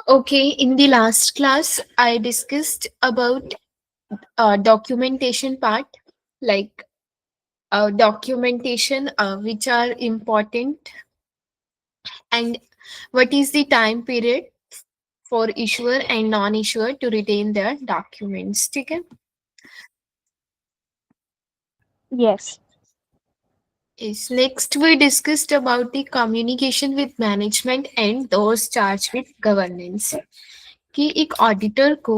Okay, in the last class, I discussed about documentation part, like documentation which are important, and what is the time period for issuer and non-issuer to retain their documents. Okay? Yes. Yes. Next, we discussed about the communication with management and those charged with governance. कि एक auditor को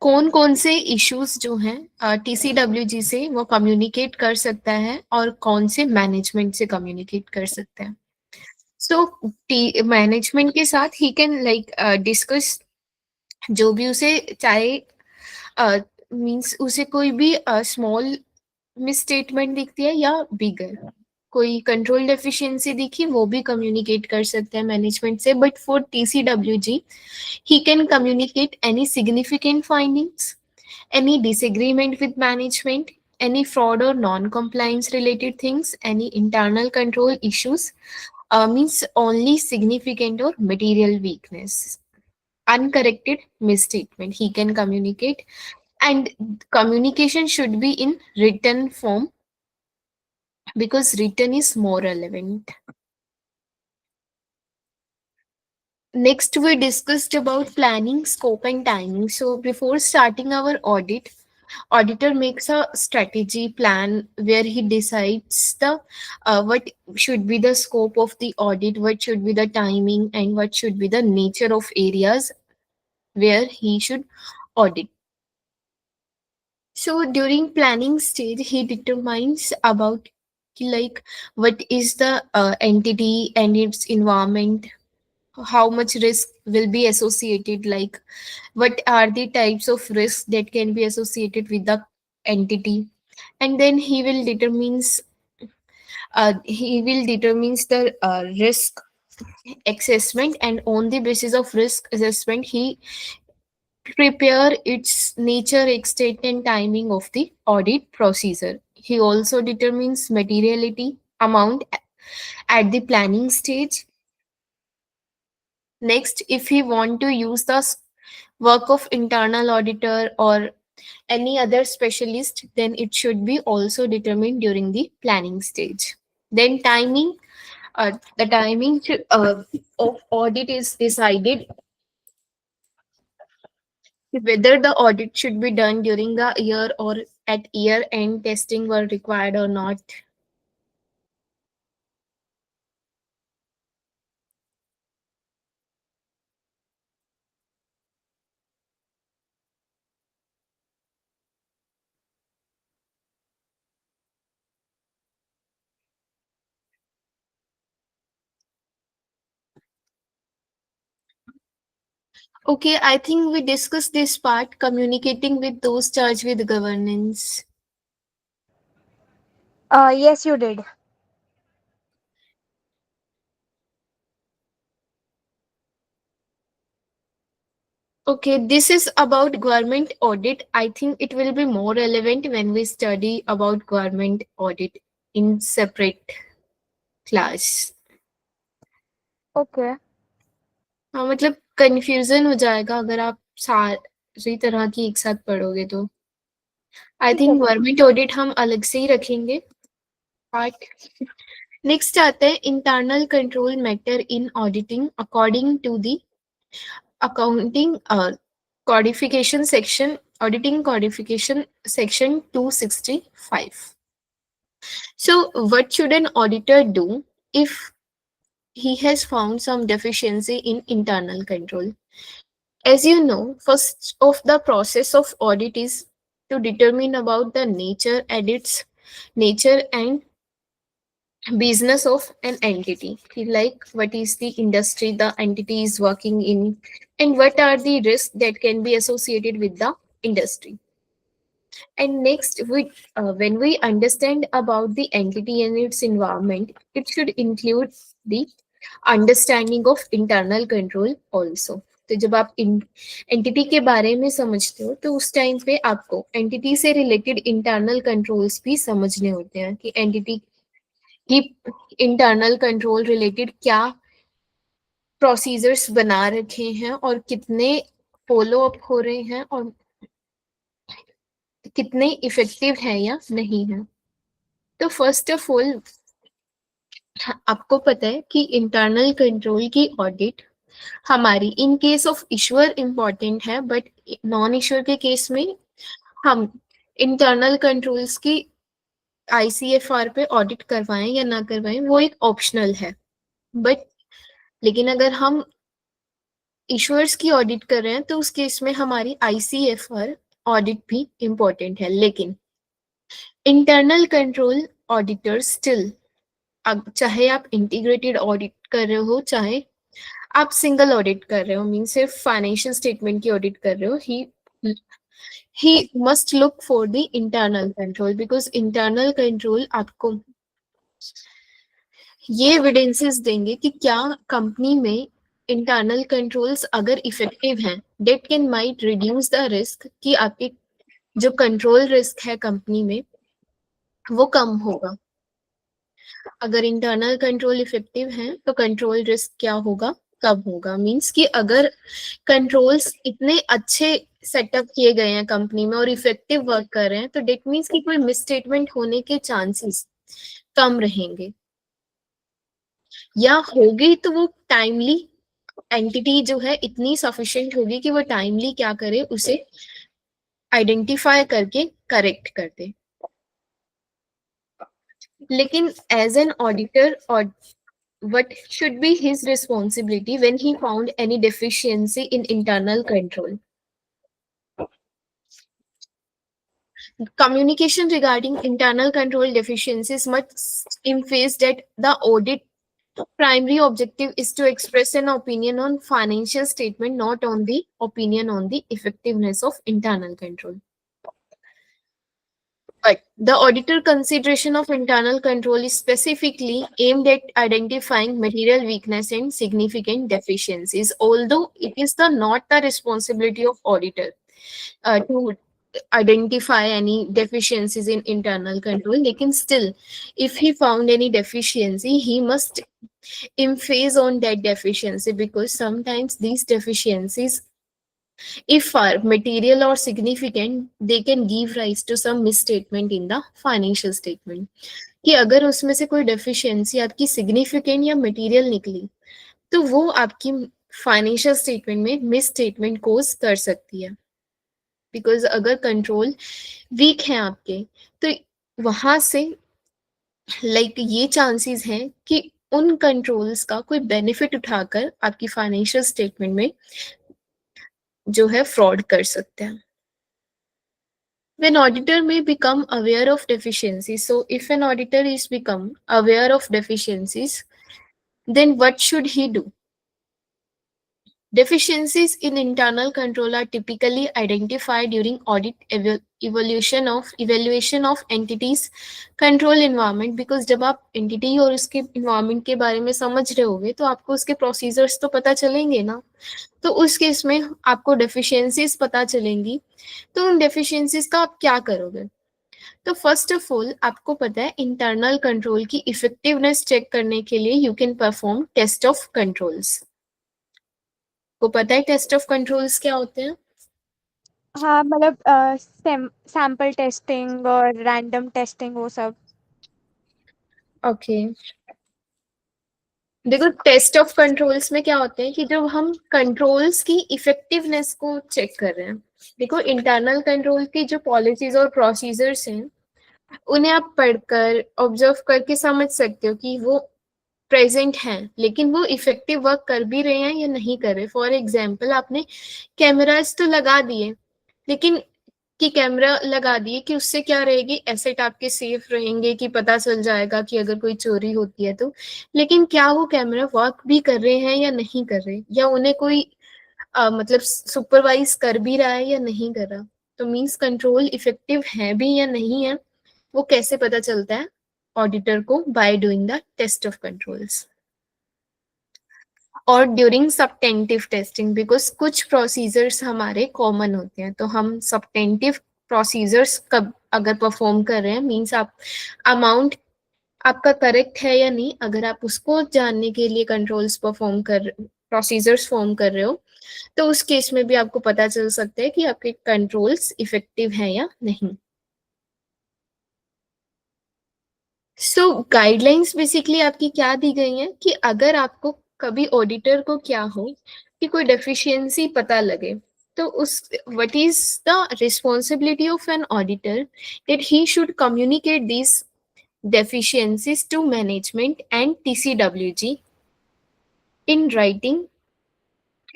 कौन कौन से issues जो हैं TCWG से वो कम्युनिकेट कर सकता है और कौन से मैनेजमेंट से कम्युनिकेट कर सकता है. सो मैनेजमेंट के साथ ही कैन लाइक डिस्कस जो भी उसे चाहे मींस उसे कोई भी स्मॉल मिस स्टेटमेंट दिखती है या बिगर कोई कंट्रोल डेफिशिएंसी दिखी वो भी कम्युनिकेट कर सकते हैं मैनेजमेंट से. But for TCWG he can communicate any significant findings, any disagreement with management, any fraud or non-compliance related things, any internal control issues, means only significant or material weakness. Uncorrected misstatement he can communicate, and communication should be in written form because written is more relevant. Next, we discussed about planning, scope, and timing. So, before starting our audit, auditor makes a strategy plan where he decides the what should be the scope of the audit, what should be the timing, and what should be the nature of areas where he should audit. So, during planning stage, he determines about like what is the entity and its environment, how much risk will be associated, like what are the types of risks that can be associated with the entity, and then he will determines the risk assessment, and on the basis of risk assessment he prepare its nature, extent, and timing of the audit procedure. He also determines materiality amount at the planning stage. Next, if he want to use the work of internal auditor or any other specialist, then it should be also determined during the planning stage. Then timing, the timing of audit is decided whether the audit should be done during the year or at year end testing were required or not. Okay, I think we discussed this part, communicating with those charged with governance. Yes, you did. Okay, this is about government audit. I think it will be more relevant when we study about government audit in separate class. Okay. हाँ मतलब confusion हो जाएगा अगर आप सारी तरह की एक साथ पढ़ोगे तो. आई ठीक है, थिंक ठीक है. गवर्नमेंट ऑडिट हम अलग से ही रखेंगे पार्ट. नेक्स्ट आता है internal control matter in auditing according to the accounting codification section, auditing codification section 265. So, what should an auditor do if he has found some deficiency in internal control? As you know, first of the process of audit is to determine about the nature and its nature and business of an entity, like what is the industry the entity is working in and what are the risks that can be associated with the industry. And next, when we understand about the entity and its environment, it should include the understanding of internal control also. तो जब आप entity के बारे में समझते हो तो उस टाइम पे आपको एंटिटी से रिलेटेड इंटरनल कंट्रोल्स भी समझने होते हैं कि एंटिटी की इंटरनल कंट्रोल रिलेटेड क्या प्रोसीजर्स बना रखे हैं और कितने फॉलो अप हो रहे हैं और कितने इफेक्टिव है या नहीं है। तो फर्स्ट ऑफ ऑल आपको पता है कि इंटरनल कंट्रोल की ऑडिट हमारी in case of issuer important है, बट नॉन इश्यूअर के केस में हम इंटरनल कंट्रोल्स की आईसीएफआर पे ऑडिट करवाएं या ना करवाएं वो एक ऑप्शनल है। बट लेकिन अगर हम इश्यूअर्स की ऑडिट कर रहे हैं तो उस केस में हमारी आईसीएफआर ऑडिट भी इम्पोर्टेंट है। लेकिन इंटरनल कंट्रोल ऑडिटर स्टिल, चाहे आप इंटीग्रेटेड ऑडिट कर रहे हो चाहे आप सिंगल ऑडिट कर रहे हो, मीन सिर्फ फाइनेंशियल स्टेटमेंट की ऑडिट कर रहे हो, he must look for the internal control, because internal control आपको ये एविडेंसेस देंगे कि क्या कंपनी में इंटरनल कंट्रोल्स अगर इफेक्टिव हैं, date can might reduce the risk, कि आपके जो कंट्रोल रिस्क है कंपनी में वो कम होगा। अगर इंटरनल कंट्रोल इफेक्टिव है तो कंट्रोल रिस्क क्या होगा, कम होगा। मींस कि अगर कंट्रोल्स इतने अच्छे सेटअप किए गए हैं कंपनी में और इफेक्टिव वर्क कर रहे हैं तो डेट मीन्स कि कोई मिसस्टेटमेंट होने के चांसेस कम रहेंगे, या होगी तो वो टाइमली, एंटिटी जो है इतनी सफिशिएंट होगी कि वो टाइमली क्या करे, उसे आइडेंटिफाई करके करेक्ट कर दे। लेकिन एज एन ऑडिटर, और what should be his responsibility when he found any deficiency in internal control? Communication regarding internal control deficiencies must emphasize that the audit primary objective is to express an opinion on financial statement, not on the opinion on the effectiveness of internal control. But the auditor consideration of internal control is specifically aimed at identifying material weakness and significant deficiencies, although it is not the responsibility of auditor to identify any deficiencies in internal control. Lekin still, if he found any deficiency, he must emphasize on that deficiency, because sometimes these deficiencies, if are material or significant, they can give rise to some misstatement in the financial statement. कि अगर उसमें से कोई deficiency आपकी significant या material निकली तो वो आपकी फाइनेंशियल स्टेटमेंट में मिस स्टेटमेंट कोज कर सकती है। बिकॉज अगर कंट्रोल वीक है आपके तो वहां से ये चांसेस हैं कि उन कंट्रोल्स का कोई बेनिफिट उठाकर आपकी फाइनेंशियल स्टेटमेंट में जो है फ्रॉड कर सकते हैं। When auditor may become aware of deficiencies, so if an auditor is become aware of deficiencies, then what should he do? Deficiencies in internal control are typically identified during audit evaluation of entities control environment, because जब आप entity और उसके environment के बारे में समझ रहे होगे तो आपको उसके procedures तो पता चलेंगे ना। तो उस केस में आपको deficiencies पता चलेंगी, तो उन deficiencies का आप क्या करोगे? तो फर्स्ट ऑफ ऑल आपको पता है इंटरनल कंट्रोल की इफेक्टिवनेस चेक करने के लिए you can perform test of controls. को पता है टेस्ट ऑफ कंट्रोल्स क्या होते हैं? हाँ मतलब सैंपल टेस्टिंग और रैंडम टेस्टिंग वो सब। ओके देखो टेस्ट ऑफ कंट्रोल्स में क्या होते हैं कि जब हम कंट्रोल्स की इफेक्टिवनेस को चेक कर रहे हैं, देखो इंटरनल कंट्रोल की जो पॉलिसीज और प्रोसीजर्स हैं उन्हें आप पढ़कर ऑब्जर्व करके समझ सकते हो कि वो प्रेजेंट हैं लेकिन वो इफेक्टिव वर्क कर भी रहे हैं या नहीं कर रहे। फॉर एग्जाम्पल आपने कैमराज तो लगा दिए, लेकिन कि कैमरा लगा दिए कि उससे क्या रहेगी, एसेट आपके सेफ रहेंगे कि पता चल जाएगा कि अगर कोई चोरी होती है तो, लेकिन क्या वो कैमरा वर्क भी कर रहे हैं या नहीं कर रहे, या उन्हें कोई मतलब सुपरवाइज कर भी रहा है या नहीं कर रहा। तो मीन्स कंट्रोल इफेक्टिव है भी या नहीं है वो कैसे पता चलता है ऑडिटर को? By doing the test of controls और ड्यूरिंग सब्टेंटिव टेस्टिंग, बिकॉज कुछ प्रोसीजर्स हमारे कॉमन होते हैं तो हम सब्टेंटिव प्रोसीजर्स कब अगर परफॉर्म कर रहे हैं, मीन्स आप अमाउंट आपका करेक्ट है या नहीं, अगर आप उसको जानने के लिए कंट्रोल्स परफॉर्म कर प्रोसीजर्स फॉर्म कर रहे हो, तो उस केस में भी आपको पता चल सकता है कि आपके कंट्रोल्स इफेक्टिव हैं या नहीं। सो गाइडलाइंस बेसिकली आपकी क्या दी गई हैं कि अगर आपको कभी ऑडिटर को क्या हो कि कोई डेफिशिएंसी पता लगे, तो उस what is the responsibility of an auditor, that he should communicate this deficiencies to management and TCWG in writing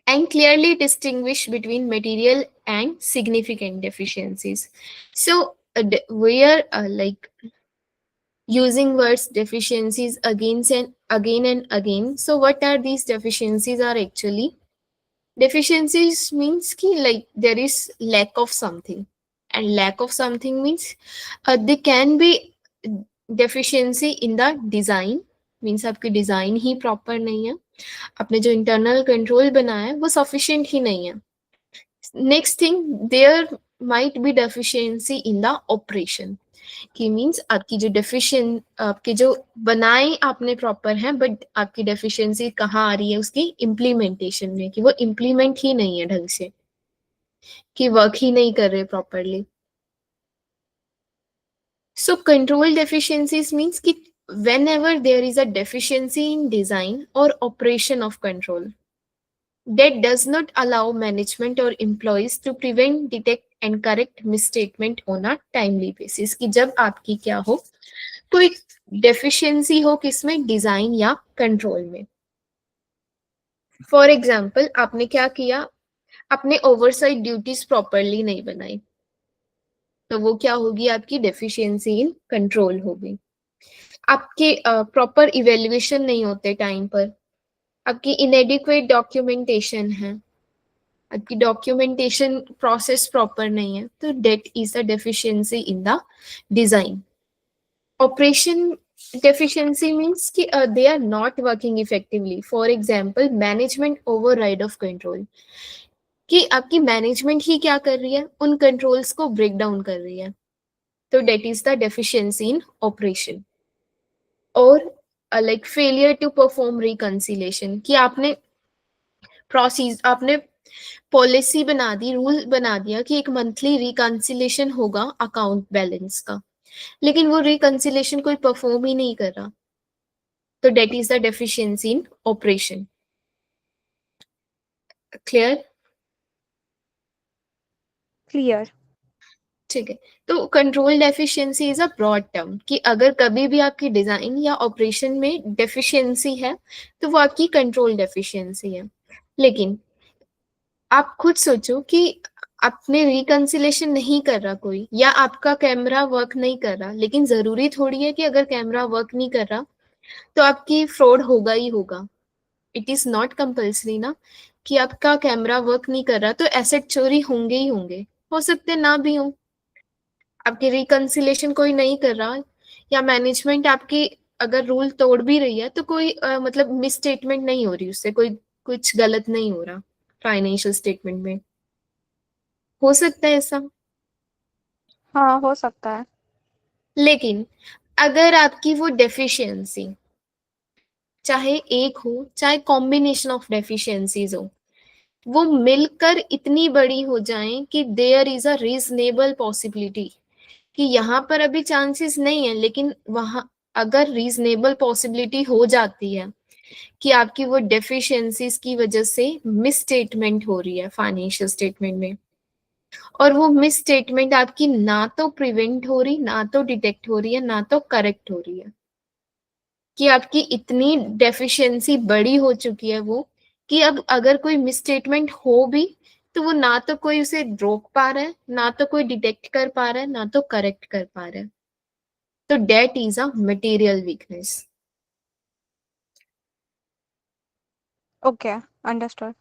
and clearly distinguish between material and significant deficiencies. So we are like using words deficiencies again and again. So what are these deficiencies are actually? Deficiencies means ki like there is lack of something, and lack of something means they can be deficiency in the design, means आपकी design ही proper नहीं है, आपने जो internal control बनाया है वो sufficient ही नहीं है। Next thing, there might be deficiency in the operation, की मीन्स आपकी जो डेफिशिएंट आपके जो बनाए आपने प्रॉपर है, बट आपकी डेफिशिएंसी कहाँ आ रही है, उसकी इम्प्लीमेंटेशन में, कि वो इम्प्लीमेंट ही नहीं है ढंग से, कि वर्क ही नहीं कर रहे properly. So control deficiencies means कि whenever there is a deficiency in design or operation of control that does not allow management or employees to prevent, detect and correct misstatement on a timely basis, कि जब आपकी क्या हो, कोई deficiency हो किसमें, design या कंट्रोल में। फॉर एग्जाम्पल आपने क्या किया, आपने ओवरसाइट ड्यूटीज प्रॉपरली नहीं बनाई, तो वो क्या होगी, आपकी डेफिशिएंसी इन कंट्रोल होगी। आपके प्रॉपर इवेल्युएशन नहीं होते टाइम पर, आपकी इनएडिक्वेट डॉक्यूमेंटेशन है, आपकी डॉक्यूमेंटेशन प्रोसेस प्रॉपर नहीं है, तो that is a deficiency in the design. Operation deficiency means कि they are not working effectively. For example, management override of control, कि आपकी मैनेजमेंट ही क्या कर रही है, उन कंट्रोल्स को ब्रेक डाउन कर रही है, तो that is the deficiency in operation. और like failure to perform reconciliation, कि आपने प्रोसीज आपने पॉलिसी बना दी, रूल बना दिया कि एक मंथली रिकंसिलेशन होगा अकाउंट बैलेंस का, लेकिन वो रिकंसिलेशन कोई परफॉर्म ही नहीं कर रहा, तो that is the deficiency in operation. Clear? Clear. ठीक है, तो control deficiency is a broad term, कि अगर कभी भी आपकी डिजाइन या ऑपरेशन में डेफिशिएंसी है तो वो आपकी कंट्रोल डेफिशिएंसी है। लेकिन आप खुद सोचो कि आपने रिकंसिलेशन नहीं कर रहा कोई, या आपका कैमरा वर्क नहीं कर रहा, लेकिन जरूरी थोड़ी है कि अगर कैमरा वर्क नहीं कर रहा तो आपकी फ्रॉड होगा ही होगा। इट इज नॉट कंपल्सरी ना, कि आपका कैमरा वर्क नहीं कर रहा तो एसेट चोरी होंगे ही होंगे, हो सकते ना भी हो। आपकी रिकंसिलेशन कोई नहीं कर रहा, या मैनेजमेंट आपकी अगर रूल तोड़ भी रही है तो कोई मतलब मिस स्टेटमेंट नहीं हो रही, उससे कोई कुछ गलत नहीं हो रहा फाइनेंशियल स्टेटमेंट में, हो सकता है ऐसा। हाँ, हो सकता है। लेकिन अगर आपकी वो डेफिशिएंसी चाहे एक हो चाहे कॉम्बिनेशन ऑफ डेफिशिएंसीज हो, वो मिलकर इतनी बड़ी हो जाए कि there is a reasonable possibility, कि यहाँ पर अभी चांसेस नहीं है, लेकिन वहां अगर रीजनेबल पॉसिबिलिटी हो जाती है कि आपकी वो डेफिशिएंसीज की वजह से मिस स्टेटमेंट हो रही है फाइनेंशियल स्टेटमेंट में, और वो मिस स्टेटमेंट आपकी ना तो प्रिवेंट हो रही, ना तो डिटेक्ट हो रही है, ना तो करेक्ट हो रही है, कि आपकी इतनी डेफिशिएंसी बड़ी हो चुकी है वो, कि अब अगर कोई मिस स्टेटमेंट हो भी तो वो ना तो कोई उसे रोक पा रहा है, ना तो कोई डिटेक्ट कर पा रहा है, ना तो करेक्ट कर पा रहा है, तो that is a material weakness. Okay, understood.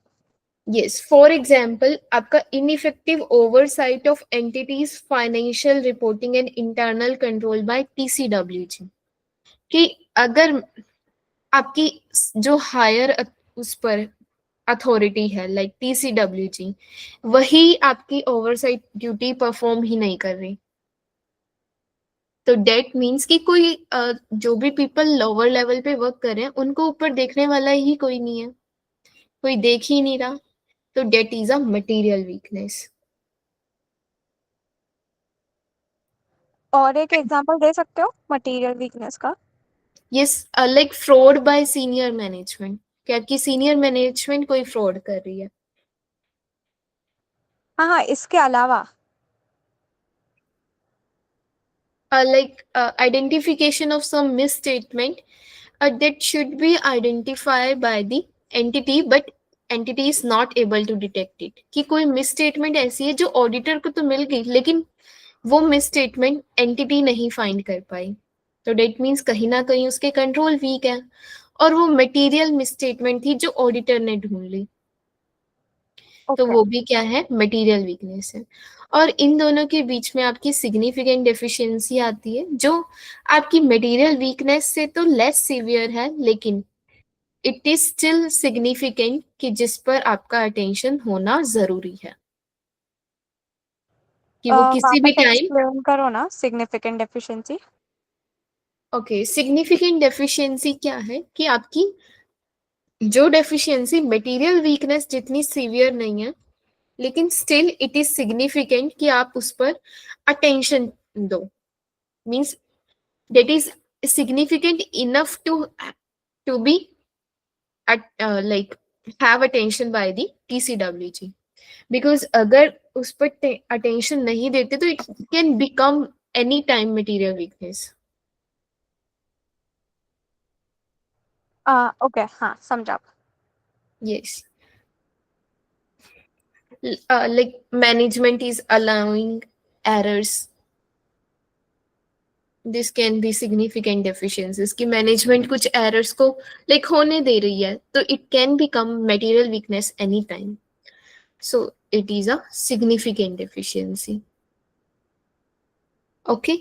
Yes, for example आपका ineffective oversight of entity's financial reporting and internal control by TCWG, कि अगर आपकी जो हायर उस पर अथॉरिटी है लाइक TCWG, वही आपकी ओवरसाइट ड्यूटी परफॉर्म ही नहीं कर रही, तो डेट मीन्स कि कोई जो भी पीपल लोअर लेवल पे वर्क कर रहे हैं उनको ऊपर देखने वाला ही कोई नहीं है, कोई देख ही नहीं रहा, तो that is a material weakness. और एक एग्जांपल दे सकते हो मटेरियल वीकनेस का? Yes, like fraud by senior management, कि आपकी सीनियर मैनेजमेंट कोई फ्रॉड कर रही है। हाँ हाँ, इसके अलावा। Like identification of some misstatement that should be identified by the entity, but entity is not able to detect it, कि कोई misstatement ऐसी है जो ऑडिटर को तो मिल गई लेकिन वो misstatement entity नहीं फाइंड कर पाई, तो डेट मीन्स कहीं ना कहीं उसके कंट्रोल वीक है, और वो मटेरियल मिसस्टेटमेंट थी जो ऑडिटर ने ढूंढ ली, तो ओके। वो भी क्या है, मटेरियल वीकनेस है। और इन दोनों के बीच में आपकी सिग्निफिकेंट डेफिशिएंसी आती है, जो आपकी मटेरियल वीकनेस से तो लेस सीवियर है, लेकिन इट इज स्टिल सिग्निफिकेंट, कि जिस पर आपका अटेंशन होना जरूरी है, कि वो किसी भी वापस टाइम। एक्सप्लेन करो ना significant deficiency. Okay, significant deficiency क्या है, कि आपकी जो डेफिशिएंसी मटेरियल वीकनेस जितनी सीवियर नहीं है, लेकिन स्टिल इट इज सिग्निफिकेंट, कि आप उस पर अटेंशन दो, means that is significant enough to be at like have attention by the TCWG, because अगर उस पर attention नहीं देते तो it can become any time material weakness. Okay, हाँ समझा। Yes. Like management is allowing errors, this can be significant deficiencies, कि management कुछ errors को like होने दे रही है, तो it can become material weakness anytime. So it is a significant deficiency. Okay,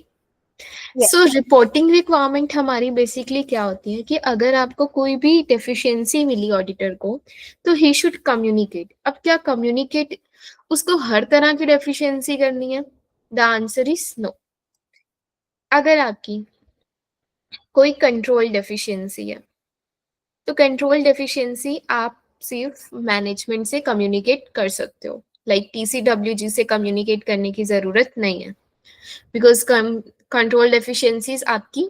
so yes. Reporting requirement हमारी basically क्या होती है, कि अगर आपको कोई भी डेफिशिएंसी मिली ऑडिटर को, तो ही शुड कम्युनिकेट। अब क्या कम्युनिकेट उसको हर तरह की डेफिशिएंसी करनी है? The answer is no. अगर आपकी कोई कंट्रोल डेफिशिएंसी है, तो कंट्रोल डेफिशिएंसी आप सिर्फ मैनेजमेंट से कम्युनिकेट कर सकते हो, लाइक टीसीडब्ल्यूजी से कम्युनिकेट करने की जरूरत नहीं है, बिकॉज कंट्रोल डेफिशिएंसीज आपकी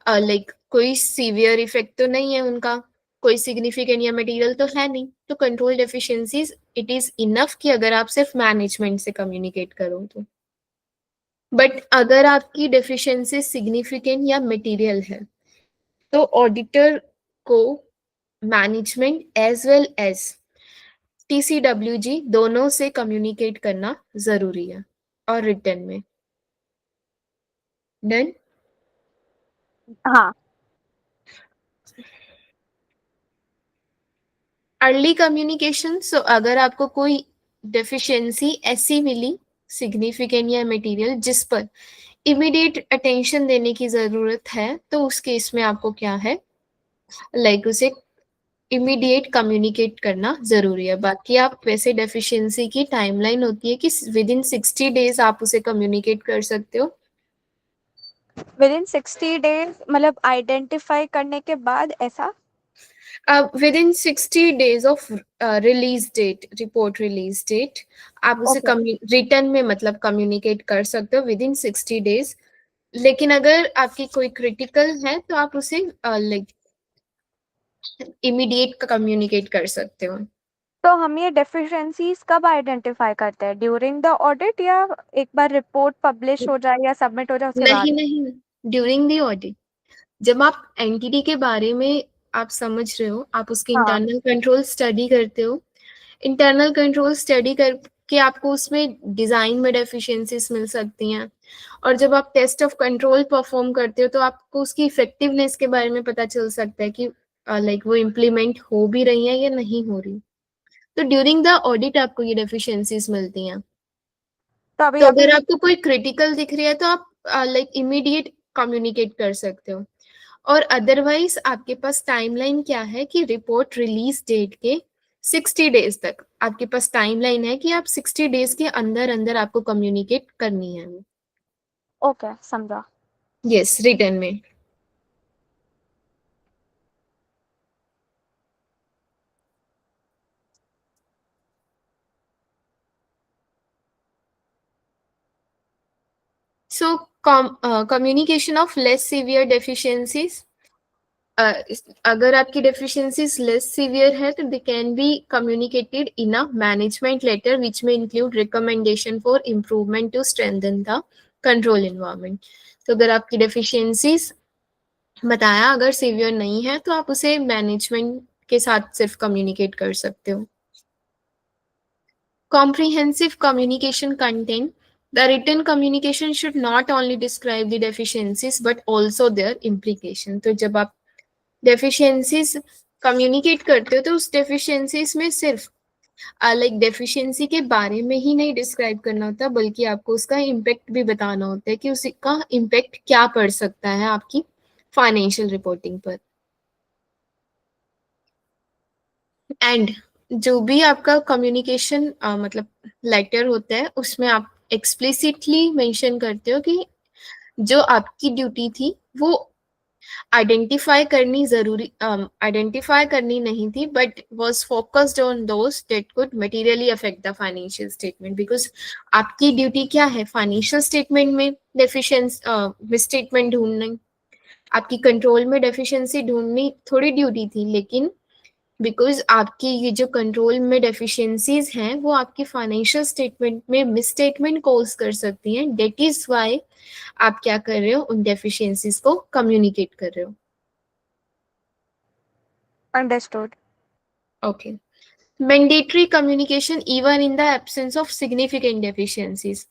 लाइक कोई सीवियर इफेक्ट तो नहीं है उनका, कोई सिग्निफिकेंट या मटेरियल तो है नहीं, तो control deficiencies it is enough कि अगर आप सिर्फ मैनेजमेंट से कम्युनिकेट करो तो। बट अगर आपकी डेफिशिएंसी सिग्निफिकेंट या मटेरियल है, तो ऑडिटर को management as well as TCWG दोनों से कम्युनिकेट करना जरूरी है, और रिटर्न में। डन। हाँ। अर्ली कम्युनिकेशन, सो अगर आपको कोई डेफिशिएंसी ऐसी मिली सिग्निफिकेंट या मटेरियल जिस पर इमीडिएट अटेंशन देने की जरूरत है, तो उस केस में आपको क्या है, लाइक उसे इमीडिएट कम्युनिकेट करना जरूरी है। बाकी आप वैसे डेफिशिएंसी की टाइमलाइन होती है कि विद इन 60 डेज आप उसे कम्युनिकेट कर सकते हो। विद इन 60 डेज मतलब आइडेंटिफाई करने के बाद ऐसा? Within 60 days of release date, report release date, आप उसे ओके। रिटर्न में मतलब कम्युनिकेट कर सकते हो विद इन 60 डेज। लेकिन अगर आपकी कोई क्रिटिकल है, तो आप उसे लाइक इमीडिएट कम्युनिकेट कर सकते हो। तो हम ये डेफिशिएंसीज कब आइडेंटिफाई करते हैं, ड्यूरिंग द ऑडिट या एक बार रिपोर्ट पब्लिश हो जाए या सबमिट हो जाए उसके नहीं बाद? नहीं, ड्यूरिंग दी ऑडिट, जब आप एंटिटी के बारे में आप समझ रहे हो, आप उसकी हाँ। इंटरनल कंट्रोल स्टडी करते हो, इंटरनल कंट्रोल स्टडी करके आपको उसमें डिजाइन में डेफिशिएंसीज मिल सकती हैं, और जब आप टेस्ट ऑफ कंट्रोल परफॉर्म करते हो, तो आपको उसकी इफेक्टिवनेस के बारे में पता चल सकता है कि लाइक वो इम्प्लीमेंट हो भी रही है या नहीं हो रही। तो ड्यूरिंग द ऑडिट आपको ये डेफिशिएंसीज मिलती हैं। तो अभी तो अभी अगर आपको कोई क्रिटिकल दिख रही है, तो आप लाइक इमीडिएट कम्युनिकेट कर सकते हो। और अदरवाइज आपके पास टाइमलाइन क्या है, कि रिपोर्ट रिलीज डेट के 60 डेज तक आपके पास टाइमलाइन है, कि आप 60 डेज के अंदर अंदर आपको कम्युनिकेट करनी है। ओके, समझा। यस, रिटर्न में। So communication of less severe deficiencies. अगर आपकी deficiencies less severe है तो they can be communicated in a management letter which may include recommendation for improvement to strengthen the control environment. तो अगर आपकी deficiencies बताया अगर severe नहीं है तो आप उसे management के साथ सिर्फ communicate कर सकते हो. Comprehensive communication content. The written communication should not only describe the deficiencies but also their implication. तो जब आप deficiencies communicate करते हो तो उस deficiencies में सिर्फ लाइक डेफिशिएंसी के बारे में ही नहीं डिस्क्राइब करना होता बल्कि आपको उसका इम्पैक्ट भी बताना होता है कि उसका इम्पैक्ट क्या पड़ सकता है आपकी फाइनेंशियल रिपोर्टिंग पर. एंड जो भी आपका कम्युनिकेशन मतलब लेटर होता है उसमें आप एक्सप्लिसिटली मेंशन करते हो कि जो आपकी ड्यूटी थी वो आइडेंटिफाई करनी नहीं थी but was focused on those that could materially affect the financial statement. Because आपकी ड्यूटी क्या है फाइनेंशियल स्टेटमेंट में मिसस्टेटमेंट ढूंढनी, आपकी कंट्रोल में डेफिशिएंसी ढूंढनी थोड़ी ड्यूटी थी, लेकिन बिकॉज आपकी ये जो कंट्रोल में डेफिशिएंसीज हैं वो आपकी फाइनेंशियल स्टेटमेंट में मिसस्टेटमेंट कॉज कर सकती हैं. दैट इज व्हाई आप क्या कर रहे हो उन डेफिशिएंसीज को कम्युनिकेट कर रहे हो. Understood. Okay. Mandatory communication even in the absence of significant deficiencies.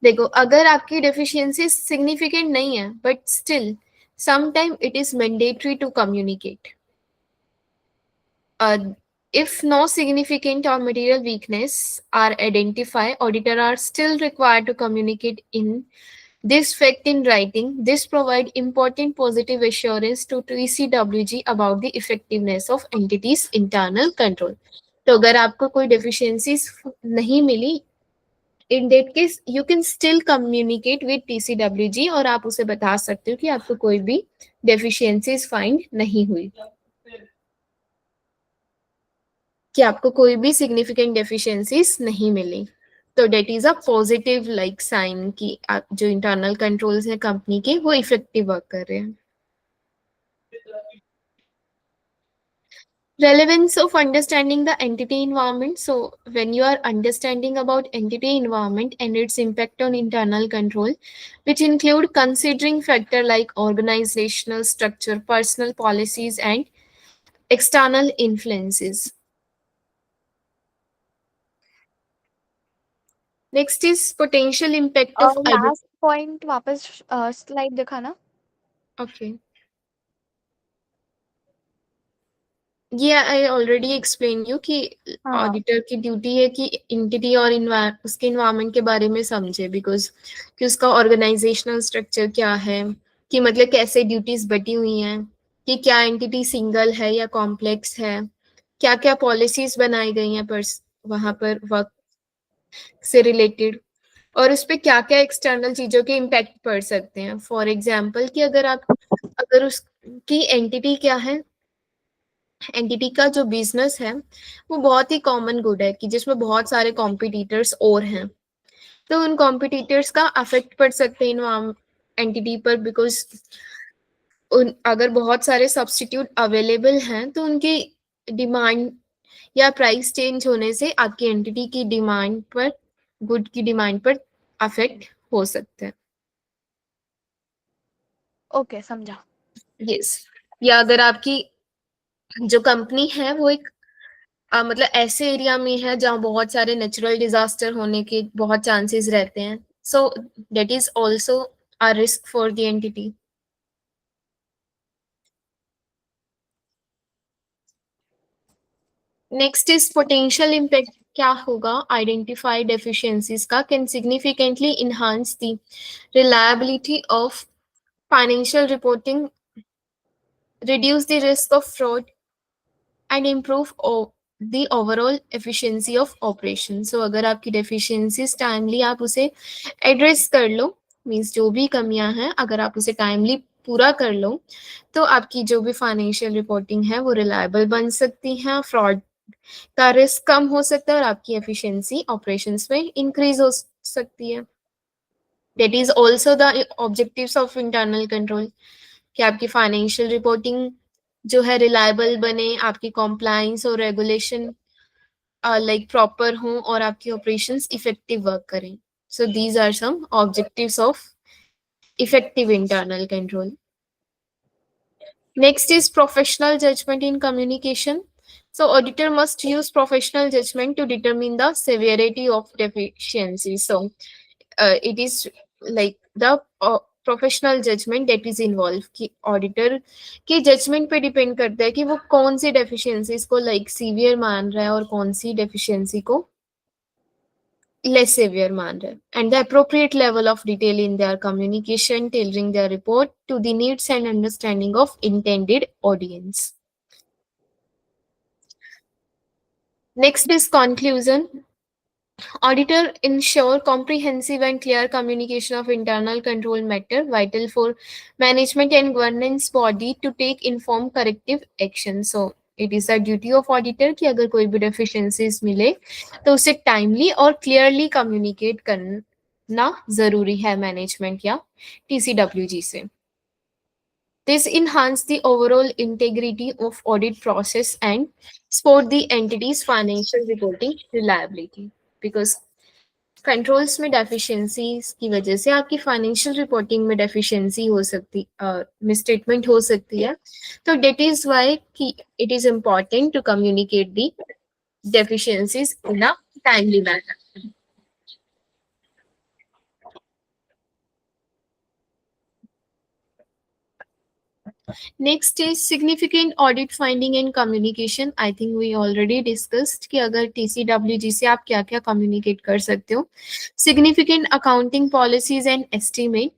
देखो अगर आपकी deficiencies significant नहीं है but still sometime it is mandatory to communicate. If no significant or material weakness are identified, auditor are still required to communicate in this fact in writing. This provide important positive assurance to TCWG about the effectiveness of entity's internal control. तो अगर आपको कोई deficiencies नहीं मिली, in that case you can still communicate with TCWG और आप उसे बता सकते हो कि आपको कोई भी deficiencies find नहीं हुई, कि आपको कोई भी significant deficiencies नहीं मिली. तो that is a positive like sign कि आप जो इंटरनल कंट्रोल्स हैं कंपनी के वो इफेक्टिव वर्क कर रहे हैं. Relevance of understanding the entity environment. So when you are understanding about entity environment and its impact on internal control, which include considering factor like organizational structure, personal policies and external influences. Next is potential impact of Last point वापस slide दिखाना. Okay. ये I already explain you कि auditor की duty है कि entity और उसके environment के बारे में समझे, बिकॉज कि उसका ऑर्गेनाइजेशनल स्ट्रक्चर क्या है, कि मतलब कैसे ड्यूटीज बटी हुई हैं, कि क्या एंटिटी सिंगल है या कॉम्प्लेक्स है, क्या क्या पॉलिसीज बनाई गई हैं पर वहां पर वर्क से रिलेटेड, और उस पर क्या क्या एक्सटर्नल चीजों के इम्पैक्ट पड़ सकते हैं. फॉर एग्जाम्पल कि अगर उसकी एंटिटी क्या है, एंटिटी का जो बिजनेस है वो बहुत ही कॉमन गुड है कि जिसमें बहुत सारे कॉम्पिटिटर्स और हैं, तो उन कॉम्पिटिटर्स का अफेक्ट पड़ सकते हैं इन एंटिटी पर, बिकॉज अगर बहुत सारे सब्स्टिट्यूट अवेलेबल हैं तो उनकी डिमांड या प्राइस चेंज होने से आपकी एंटिटी की डिमांड पर, गुड की डिमांड पर अफेक्ट हो सकते हैं. ओके समझा. यस. या अगर आपकी जो कंपनी है वो एक मतलब ऐसे एरिया में है जहाँ बहुत सारे नेचुरल डिजास्टर होने के बहुत चांसेस रहते हैं, so that is also a risk for the entity. Next is potential impact. क्या होगा आइडेंटिफाइड डेफिशिएंसीज का can significantly enhance the reliability of financial reporting, reduce the risk of fraud and improve the overall efficiency of operation. So अगर आपकी deficiencies timely आप उसे address कर लो, means जो भी कमियां हैं अगर आप उसे टाइमली पूरा कर लो तो आपकी जो भी फाइनेंशियल रिपोर्टिंग है वो रिलायबल बन सकती है, फ्रॉड का रिस्क कम हो सकता है और आपकी एफिशिएंसी ऑपरेशंस में इंक्रीज हो सकती है. That is also the objectives of internal control, कि आपकी फाइनेंशियल रिपोर्टिंग जो है रिलायबल बने, आपकी कॉम्प्लायंस और रेगुलेशन लाइक प्रॉपर हों और आपकी ऑपरेशंस इफेक्टिव वर्क करें. So these are some objectives of effective internal control. Next is professional judgment in communication. So auditor must use professional judgment to determine the severity of deficiency. So it is like the professional judgement that is involve कि auditor के judgement पे depend करता है कि वो कौन सी deficiencies को लाइक सीवियर मान रहा है और कौन सी डेफिशिएंसी को less severe manner, and the appropriate level of detail in their communication, tailoring their report to the needs and understanding of intended audience. Next is conclusion. Auditor ensure comprehensive and clear communication of internal control matter vital for management and governance body to take informed corrective action. So it is a duty of auditor कि अगर कोई भी deficiencies मिले तो उसे timely और clearly communicate करना जरूरी है management या TCWG से. This enhance the overall integrity of audit process and support the entity's financial reporting reliability. Because controls में डेफिशिएंसीज की वजह से आपकी फाइनेंशियल रिपोर्टिंग में डेफिशिएंसी हो सकती मिसस्टेटमेंट हो सकती है. तो डेट इज वाई कि it is important to communicate the deficiencies in a timely manner. Next is significant audit finding and communication. I think we already discussed कि अगर TCWG से आप क्या क्या communicate कर सकते हो. Significant accounting policies and estimate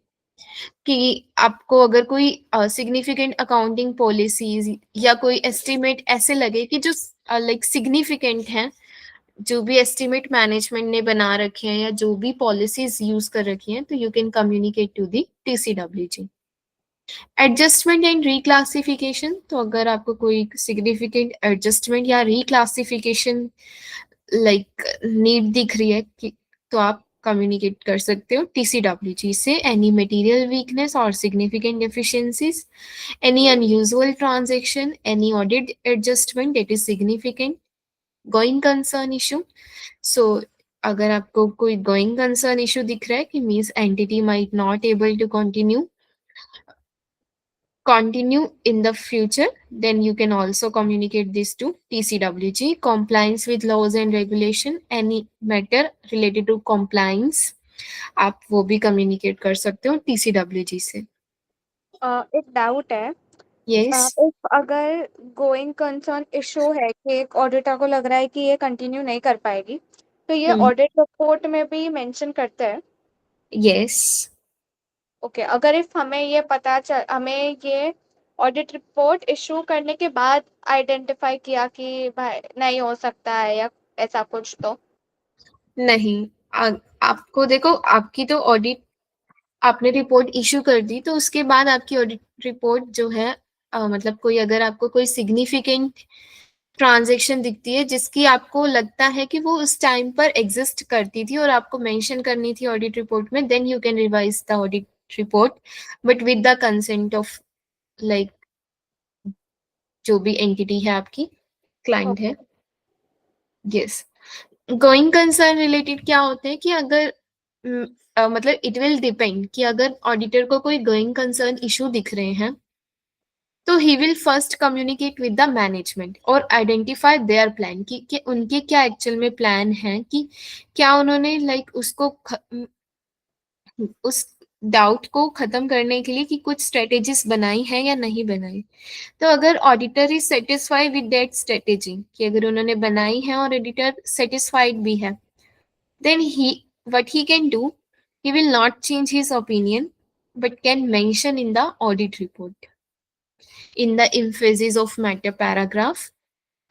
कि आपको अगर कोई सिग्निफिकेंट अकाउंटिंग पॉलिसीज या कोई एस्टिमेट ऐसे लगे कि जो लाइक सिग्निफिकेंट हैं, जो भी एस्टिमेट मैनेजमेंट ने बना रखे हैं या जो भी पॉलिसीज यूज कर रखी हैं, तो you can communicate to the TCWG. Adjustment and reclassification. तो अगर आपको कोई सिग्निफिकेंट एडजस्टमेंट या रिक्लासिफिकेशन लाइक नीड दिख रही है कि तो आप कम्युनिकेट कर सकते हो TCWG से. एनी मटेरियल वीकनेस और significant deficiencies, any unusual transaction, any audit adjustment that is significant, going concern issue. So अगर आपको कोई गोइंग कंसर्न इशू दिख रहा है कि means entity might not able to continue in the future, then you can also communicate this to TCWG. Compliance with laws and regulation, any matter related to compliance, आप वो भी communicate कर सकते हो TCWG से. एक डाउट है। Yes. If अगर गोइंग कंसर्न इशू है कि एक ऑडिटर को लग रहा है कि ये कंटिन्यू नहीं कर पाएगी, तो ये ऑडिट रिपोर्ट में भी मेंशन करते हैं? Yes. ओके, अगर इफ हमें ये ऑडिट रिपोर्ट इशू करने के बाद आइडेंटिफाई किया कि भाई नहीं हो सकता है या ऐसा कुछ, तो नहीं, आपको देखो, आपकी तो ऑडिट आपने रिपोर्ट इशू कर दी, तो उसके बाद आपकी ऑडिट रिपोर्ट जो है मतलब कोई अगर आपको कोई सिग्निफिकेंट ट्रांजैक्शन दिखती है जिसकी आपको लगता है कि वो उस टाइम पर एग्जिस्ट करती थी और आपको मेंशन करनी थी ऑडिट रिपोर्ट में, then you can revise the audit report, but with the consent of like जो भी एंटिटी है आपकी क्लाइंट है. यस. गोइंग कंसर्न रिलेटेड क्या होते हैं कि अगर मतलब इट विल डिपेंड कि अगर ऑडिटर को कोई गोइंग कंसर्न इशू दिख रहे हैं तो he will first communicate with the management और आइडेंटिफाई देयर प्लान कि उनके क्या एक्चुअल में प्लान है, कि क्या उन्होंने लाइक उस डाउट को खत्म करने के लिए कि कुछ स्ट्रेटेजीज बनाई है या नहीं बनाई. तो अगर auditor is satisfied with that strategy कि अगर उन्होंने बनाई है और ऑडिटर सेटिस्फाइड भी है, then what he can do, he will not change his opinion but can mention in the audit report in the emphasis of matter paragraph.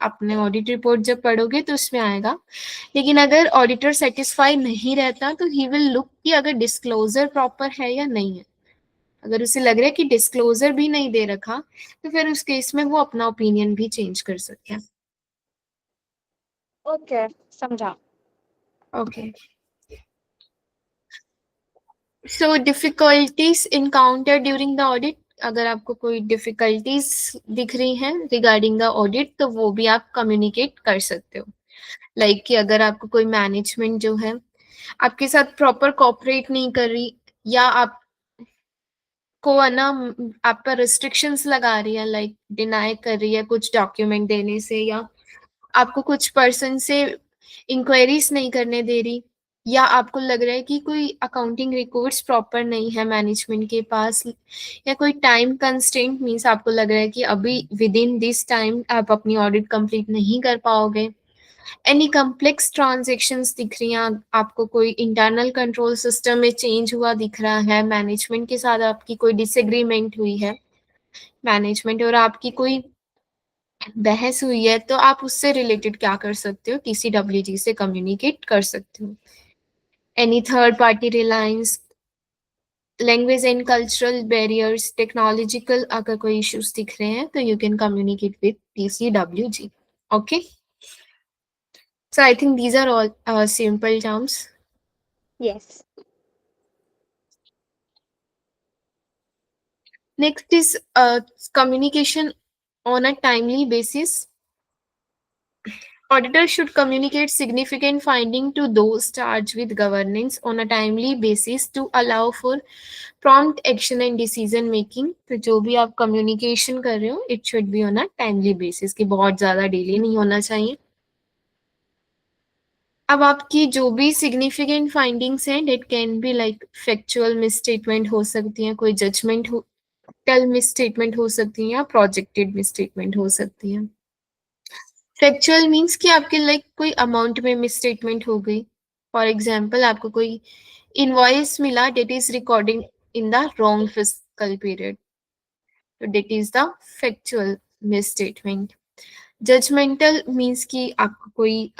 अपने audit report जब पढ़ोगे तो उसमें आएगा. लेकिन अगर ऑडिटर सेटिस्फाई नहीं रहता तो ही विल लुक कि अगर डिस्क्लोजर प्रॉपर है या नहीं है. अगर उसे लग रहा है कि डिस्क्लोजर भी नहीं दे रखा तो फिर उस केस में वो अपना ओपिनियन भी चेंज कर सकते हैं. ओके, समझा. Okay. So difficulties encountered during the audit, अगर आपको कोई डिफिकल्टीज दिख रही हैं रिगार्डिंग द ऑडिट तो वो भी आप कम्युनिकेट कर सकते हो. लाइक कि अगर आपको कोई मैनेजमेंट जो है आपके साथ प्रॉपर कोऑपरेट नहीं कर रही या आप को है ना आप पर रिस्ट्रिक्शंस लगा रही है लाइक डिनाई कर रही है कुछ डॉक्यूमेंट देने से या आपको कुछ पर्सन से इंक्वायरीज नहीं करने दे रही या आपको लग रहा है कि कोई अकाउंटिंग रिकॉर्ड्स प्रॉपर नहीं है मैनेजमेंट के पास या कोई टाइम कंस्ट्रेंट मीन्स आपको लग रहा है कि अभी विद इन दिस टाइम आप अपनी ऑडिट कंप्लीट नहीं कर पाओगे. एनी कम्प्लेक्स ट्रांजेक्शन्स दिख रही हैं आपको कोई इंटरनल कंट्रोल सिस्टम में चेंज हुआ दिख रहा है मैनेजमेंट के साथ आपकी कोई डिसएग्रीमेंट हुई है मैनेजमेंट और आपकी कोई बहस हुई है तो आप उससे रिलेटेड क्या कर सकते हो टीसीडब्ल्यूजी से कम्युनिकेट कर सकते हो. Any third party Reliance language and cultural barriers technological अगर कोई इश्यूज दिख रहे हैं तो you can communicate with TCWG. Okay so I think these are all simple terms. Yes. Next is communication on a timely basis. Auditors should communicate significant finding to those charged with governance on a timely basis to allow for prompt action and decision making. तो जो भी आप communication कर रहे हो, it should be on a timely basis कि बहुत ज़्यादा delay नहीं होना चाहिए. अब आपकी जो भी significant findings हैं, it can be like factual misstatement हो सकती हैं, कोई judgment हो टेल मिसस्टेटमेंट हो सकती है या प्रोजेक्टेड मिसस्टेटमेंट हो सकती है. फैक्चुअल मींस कि आपके लाइक कोई अमाउंट में मिसस्टेटमेंट हो गई. फॉर एग्जांपल आपको कोई इनवॉइस मिला that is recording in the wrong physical period तो that is the factual misstatement. Judgmental means कि आपको कोई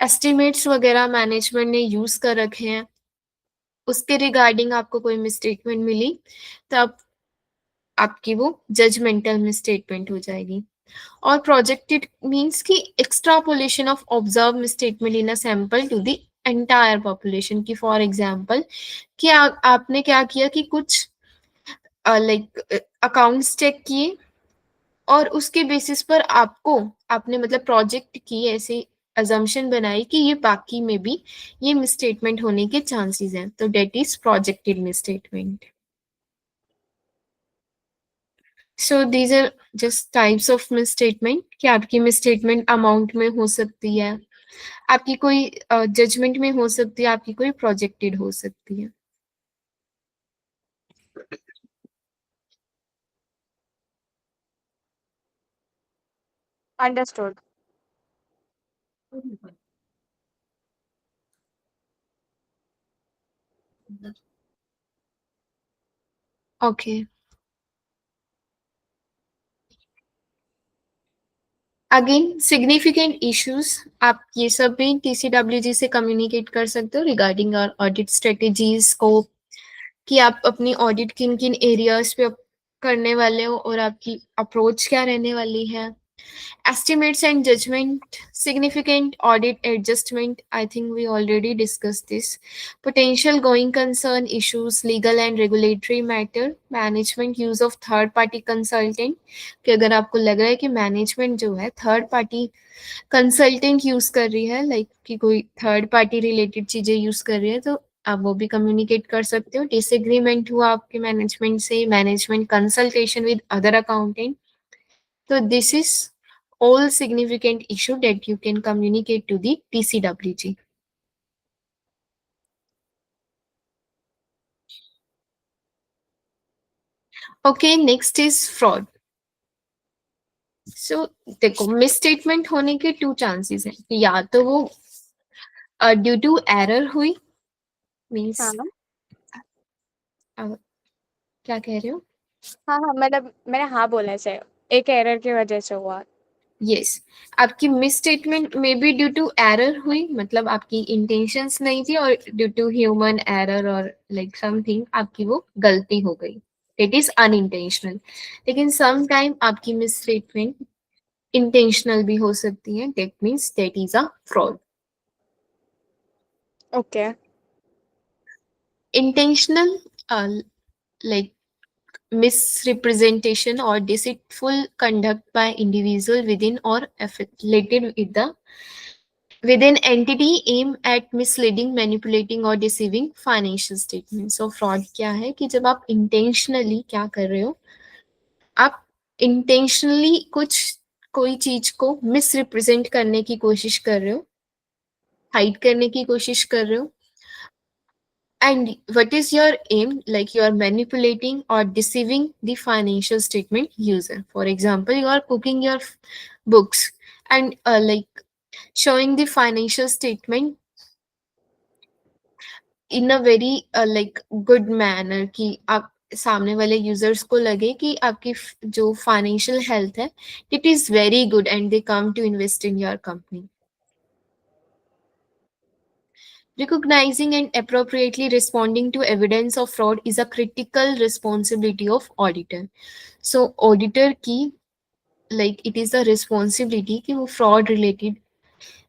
एस्टिमेट्स वगैरह मैनेजमेंट ने यूज कर रखे हैं उसके रिगार्डिंग आपको कोई मिसस्टेटमेंट मिली तो आपकी वो जजमेंटल मिसस्टेटमेंट हो जाएगी. और प्रोजेक्टेड मींस की extrapolation of observe misstatement in a sample to the entire population की. फॉर एग्जांपल कि आपने क्या किया कि कुछ लाइक अकाउंट्स चेक किए और उसके बेसिस पर आपने मतलब प्रोजेक्ट की ऐसे अजम्पशन बनाई कि ये बाकी में भी ये मिसस्टेटमेंट होने के चांसेस हैं तो that is projected misstatement. So these are just types of misstatement कि आपकी मिसस्टेटमेंट अमाउंट में हो सकती है आपकी कोई जजमेंट में हो सकती है आपकी कोई प्रोजेक्टेड हो सकती है. Understood. Okay again significant issues आप ये सब भी टीसीडब्ल्यूजी से कम्युनिकेट कर सकते हो रिगार्डिंग आवर ऑडिट स्ट्रेटेजीज को कि आप अपनी ऑडिट किन किन एरियाज पे करने वाले हो और आपकी अप्रोच क्या रहने वाली है. Estimates and judgment, significant audit adjustment. I think we already discussed this. Potential going concern issues, legal and regulatory matter, management use of third party consultant. कि अगर आपको लग रहा है कि मैनेजमेंट जो है थर्ड पार्टी कंसल्टेंट यूज कर रही है लाइक कि कोई थर्ड पार्टी रिलेटेड चीजें यूज कर रही है तो आप वो भी कम्युनिकेट कर सकते हो. डिसएग्रीमेंट हुआ आपके मैनेजमेंट से management consultation with other accountant so this is all significant issue that you can communicate to the TCWG. Okay, next is fraud. So देखो misstatement होने के two chances हैं या तो वो due to error हुई means हाँ क्या कह रहे हो. हाँ हाँ मतलब मैंने हाँ बोलने से एक एरर की वजह से हुआ. यस आपकी misstatement may be due to error हुई मतलब आपकी इंटेंशंस नहीं थी और ड्यू टू ह्यूमन एरर और लाइक समथिंग आपकी वो गलती हो गई इट इज अनइंटेंशनल. लेकिन सम टाइम आपकी मिस स्टेटमेंट इंटेंशनल भी हो सकती है that means that is a fraud. Okay intentional like misrepresentation or deceitful conduct by individual within or affiliated with the within entity aim at misleading, manipulating or deceiving financial statements. So fraud क्या है कि जब आप intentionally क्या कर रहे हो, आप intentionally कुछ कोई चीज को misrepresent करने की कोशिश कर रहे हो, hide करने की कोशिश कर रहे हो. And what is your aim? Like you are manipulating or deceiving the financial statement user. For example, you are cooking your books and like showing the financial statement in a very like good manner कि आप सामने वाले users को लगे कि आपकी जो financial health है it is very good and they come to invest in your company. Recognizing and appropriately responding to evidence of fraud is a critical responsibility of auditor. So auditor की like it is a responsibility कि वो fraud related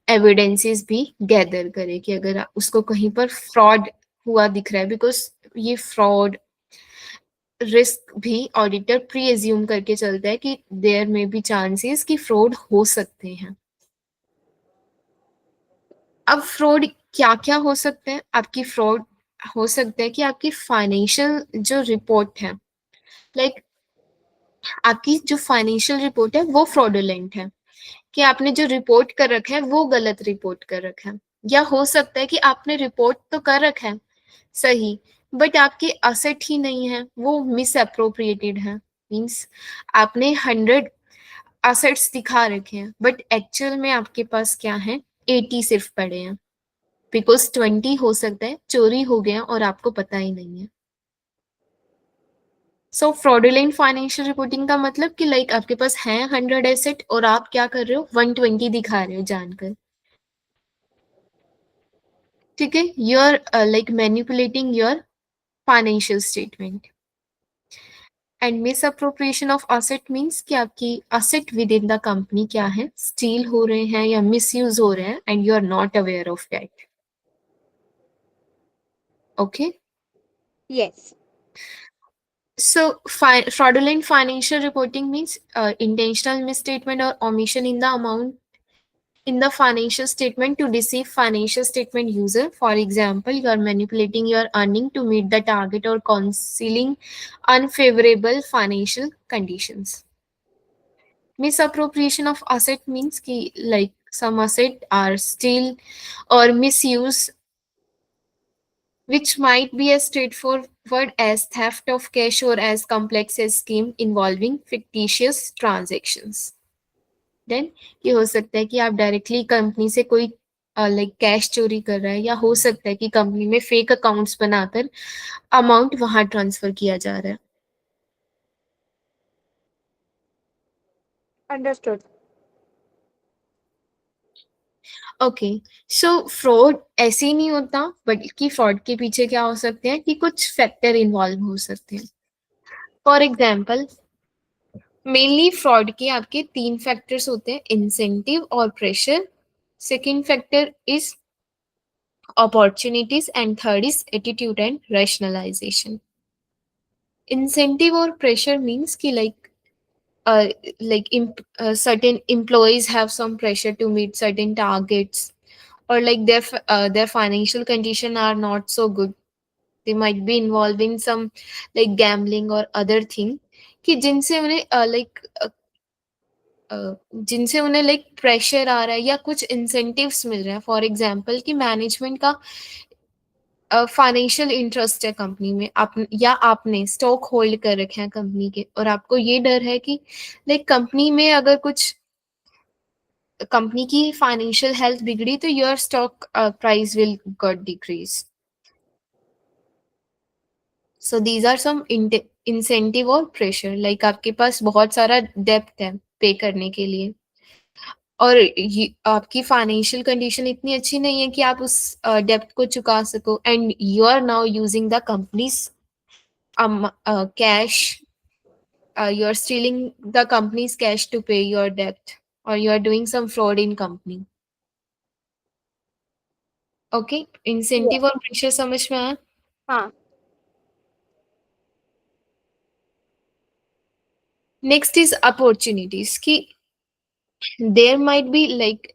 evidences भी gather करे कि अगर उसको कहीं पर fraud हुआ दिख रहा है, because ये fraud रिस्क भी ऑडिटर प्री एज्यूम करके चलता है कि देयर में बी चांसेस कि फ्रॉड हो सकते हैं. अब फ्रॉड क्या क्या हो सकते हैं? आपकी फ्रॉड हो सकता है कि आपकी फाइनेंशियल जो रिपोर्ट है, लाइक आपकी जो फाइनेंशियल रिपोर्ट है वो फ्रॉडुलेंट है, कि आपने जो रिपोर्ट कर रखा है वो गलत रिपोर्ट कर रखा है. या हो सकता है कि आपने रिपोर्ट तो कर रखा है सही, बट आपके असेट ही नहीं है, वो मिस अप्रोप्रिएटेड है. मीन्स आपने 100 असेट्स दिखा रखे हैं बट एक्चुअल में आपके पास क्या है, 80 सिर्फ पड़े हैं, बिकॉज 20 हो सकता है चोरी हो गया और आपको पता ही नहीं है. सो फ्रॉडुलेंट फाइनेंशियल रिपोर्टिंग का मतलब कि लाइक आपके पास है 100 एसेट और आप क्या कर रहे हो, 120 दिखा रहे हो जानकर. ठीक है, you are like manipulating your financial statement. And misappropriation of asset means कि आपकी asset within the company क्या है, स्टील हो रहे हैं या मिस यूज हो रहे हैं and you are not aware of that. Okay. Yes. So fraudulent financial reporting means intentional misstatement or omission in the amount in the financial statement to deceive financial statement user. For example, you are manipulating your earning to meet the target or concealing unfavorable financial conditions. Misappropriation of asset means ki like some asset are still or misuse, which might be as straightforward as theft of cash or as complex as scheme involving fictitious transactions. Then ये हो सकता है कि आप directly company से कोई like cash चोरी कर रहा है, या हो सकता है कि कंपनी में फेक अकाउंट्स बनाकर अमाउंट वहां ट्रांसफर किया जा रहा है. Understood. ओके. सो फ्रॉड ऐसे ही नहीं होता, बल्कि फ्रॉड के पीछे क्या हो सकते हैं कि कुछ फैक्टर इन्वॉल्व हो सकते हैं. फॉर एग्जाम्पल, मेनली फ्रॉड के आपके 3 फैक्टर्स होते हैं, इंसेंटिव और pressure. Second factor is opportunities and third is attitude and rationalization. Incentive or pressure means ki uh, certain employees have some pressure to meet certain targets, or like their financial condition are not so good, they might be involved in some like gambling or other thing कि जिनसे उन्हें like pressure आ रहा है या कुछ incentives मिल रहे हैं. For example कि मैनेजमेंट का फाइनेंशियल इंटरेस्ट है कंपनी में, आप या आपने स्टॉक होल्ड कर रखे हैं कंपनी के, और आपको ये डर है कि लाइक कंपनी में अगर कुछ कंपनी की फाइनेंशियल हेल्थ बिगड़ी तो your stock price will got decrease. So these are some incentive और प्रेशर. लाइक आपके पास बहुत सारा डेप्थ है पे करने के लिए, और आपकी फाइनेंशियल कंडीशन इतनी अच्छी नहीं है कि आप उस डेप्थ को चुका सको, and you are now using the company's cash, you are stealing the company's cash to pay your debt, or you are doing some fraud in company. Okay, Yeah. Incentive और प्रेशर समझ में आया. हाँ। Next is opportunities कि there might be like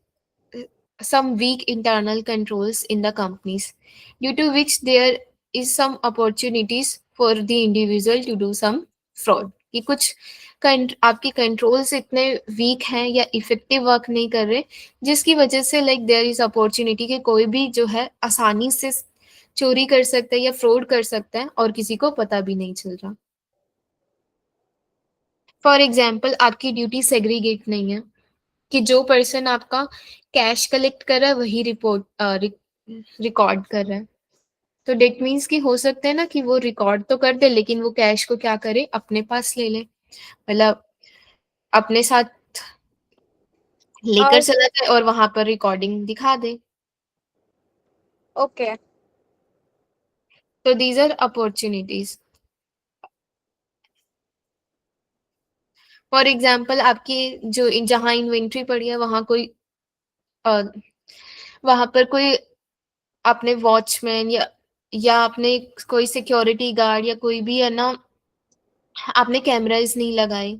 some weak internal controls in the companies, due to which there is some opportunities for the individual to do some fraud. कि कुछ आपके controls इतने वीक हैं या इफेक्टिव वर्क नहीं कर रहे, जिसकी वजह से लाइक देयर इज अपॉर्चुनिटी कि कोई भी जो है आसानी से चोरी कर सकता है या फ्रॉड कर सकता है और किसी को पता भी नहीं चल रहा. फॉर एग्जाम्पल आपकी ड्यूटी सेग्रीगेट नहीं है कि जो पर्सन आपका कैश कलेक्ट कर रहा है वही रिकॉर्ड कर रहा है. तो डेट मीन्स कि हो सकता है ना कि वो रिकॉर्ड तो कर दे लेकिन वो कैश को क्या करे, अपने पास ले ले, मतलब अपने साथ लेकर और चला जाए और वहां पर रिकॉर्डिंग दिखा दे. ओके। तो these are opportunities. For example आपकी जो जहाँ इन्वेंट्री पड़ी है वहां कोई वहां पर कोई अपने वॉचमैन या आपने कोई सिक्योरिटी गार्ड या कोई भी है ना, आपने कैमराज नहीं लगाए,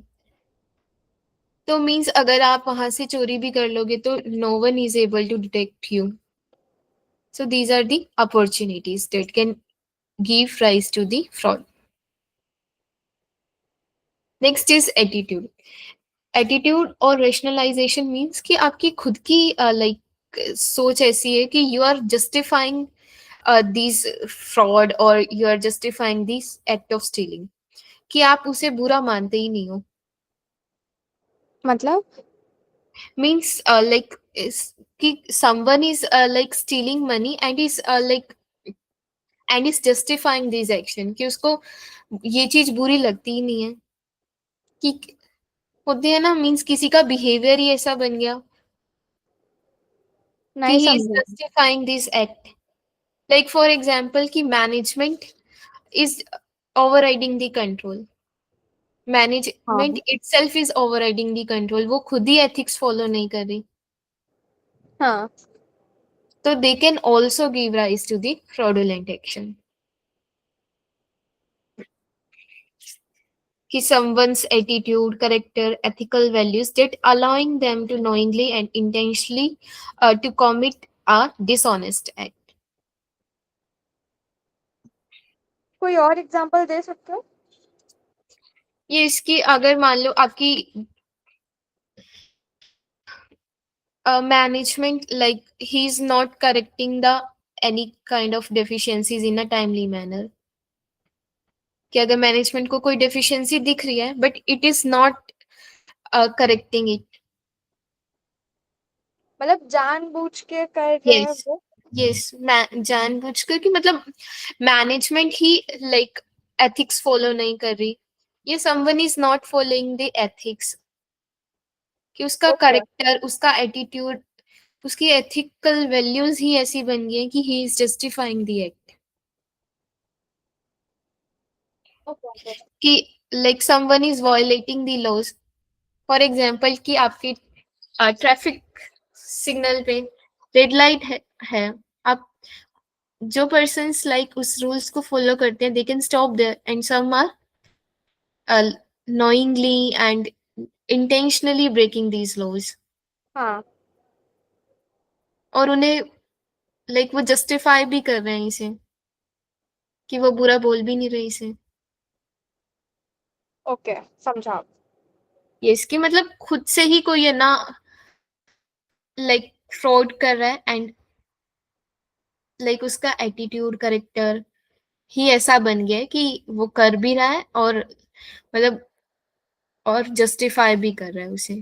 तो मीन्स अगर आप वहां से चोरी भी कर लोगे तो no one is able to detect you. So these are the opportunities that can give rise to the fraud. Next is attitude. Attitude और रेशनलाइजेशन मीन्स कि आपकी खुद की लाइक सोच ऐसी है कि you are justifying this fraud और you are justifying this act of stealing, कि आप उसे बुरा मानते ही नहीं हो. मतलब Means like is कि someone is like stealing money and is like and is justifying this action, कि उसको ये चीज बुरी लगती ही नहीं है. कि होते हैं ना, मीन्स किसी का बिहेवियर ही ऐसा बन गया कि नहीं ही इज समझा। Justifying this act. Like for example कि management is overriding the control. Management हाँ। Itself is overriding the control. वो खुद ही एथिक्स फॉलो नहीं कर रही, हाँ। तो they can also give rise to the fraudulent action. कि someone's attitude, character, ethical values that allowing them to knowingly and intentionally to commit a dishonest act. कोई और एग्जांपल दे सकते हो? ये इसकी अगर मान लो आपकी management like he is not correcting the any kind of deficiencies in a timely manner, कि अगर मैनेजमेंट को कोई डेफिशिएंसी दिख रही है but it is not correcting it. मतलब जानबूझ के कर रहे हैं यस वो? यस, जानबूझकर कि मतलब मैनेजमेंट ही लाइक एथिक्स फॉलो नहीं कर रही, ये someone is not following the ethics, कि उसका ओके। करेक्टर, उसका एटीट्यूड, उसकी एथिकल वैल्यूज ही ऐसी बन गई हैं कि he is justifying the act. Okay. कि like someone is violating the laws. For example कि आपकी ट्रैफिक सिग्नल पे रेड लाइट है, आप जो पर्सन्स लाइक उस रूल्स को फॉलो करते हैं they can stop there and some are knowingly and intentionally breaking these laws. हाँ। और उन्हें लाइक वो जस्टिफाई भी कर रहे हैं इसे, कि वो बुरा बोल भी नहीं रहे इसे. ओके, समझा। ये इसकी मतलब खुद से ही कोई है ना लाइक फ्रॉड कर रहा है एंड लाइक उसका एटीट्यूड, करेक्टर ही ऐसा बन गया है कि वो कर भी रहा है और मतलब और जस्टिफाई भी कर रहा है उसे.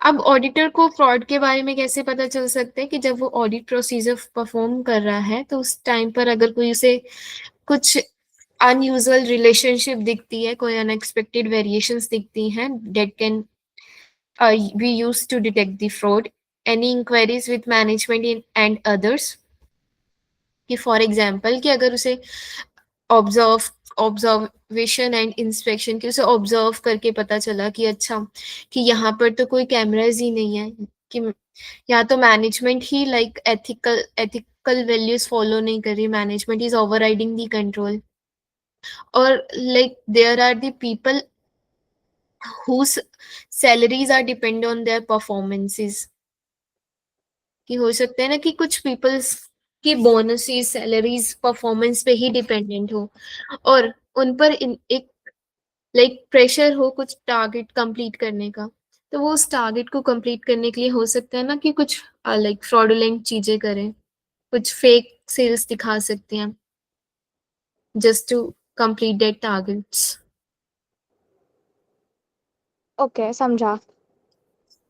अब ऑडिटर को फ्रॉड के बारे में कैसे पता चल सकता है, कि जब वो ऑडिट प्रोसीजर परफॉर्म कर रहा है तो उस टाइम पर अगर कोई उसे कुछ अनयूजुअल रिलेशनशिप दिखती है, कोई अनएक्सपेक्टेड वेरिएशंस दिखती हैं, that can be used to detect the fraud. Any inquiries with management and others, कि फॉर एग्जांपल कि अगर उसे ऑब्जर्व ऑब्जर्वेशन एंड इंस्पेक्शन की उसे ऑब्जर्व करके पता चला कि अच्छा कि यहाँ पर तो कोई कैमराज ही नहीं है, कि यहाँ तो मैनेजमेंट ही like ethical ethical values follow नहीं कर रही, management is overriding the control, और like there are the people whose salaries are depend on their performances, कि हो सकता है ना कि कुछ पीपल्स की बोनसेस सैलरीज परफॉर्मेंस पे ही डिपेंडेंट हो, और उन पर एक लाइक प्रेशर हो कुछ टारगेट कंप्लीट करने का, तो वो उस टारगेट को कंप्लीट करने के लिए हो सकता है ना कि कुछ लाइक फ्रॉडुलेंट चीजें करें, कुछ फेक सेल्स दिखा सकते हैं just to complete their targets. Okay, समझा।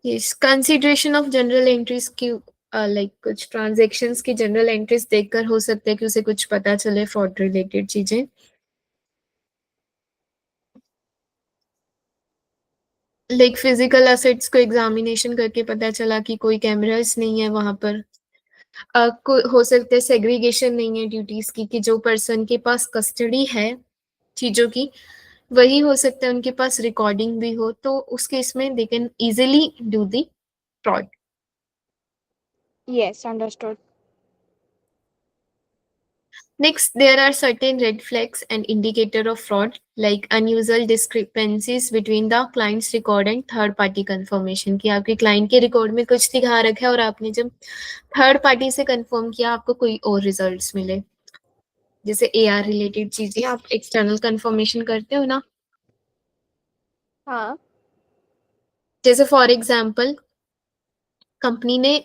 Yes, consideration of journal entries की लाइक कुछ ट्रांजैक्शंस की जनरल एंट्रीज देखकर हो सकता है कि उसे कुछ पता चले फ्रॉड रिलेटेड चीजें। लाइक फिजिकल असेट्स को एग्जामिनेशन करके पता चला कि कोई कैमरास नहीं है वहां पर। हो सकता है सेग्रीगेशन नहीं है ड्यूटीज की, कि जो पर्सन के पास कस्टडी है चीजों की वही हो सकता है उनके पास रिकॉर्डिंग भी हो, तो उस केस में they can easily do the fraud. Yes, understood. Next, there are certain red flags and indicator of fraud, like unusual discrepancies between the client's record and third party confirmation, कि आपके client के record में कुछ दिखा रखा है और आपने जब third party से confirm किया आपको कोई और results मिले। जैसे AR related चीजें आप external confirmation करते हो ना, हाँ। जैसे for example कंपनी ने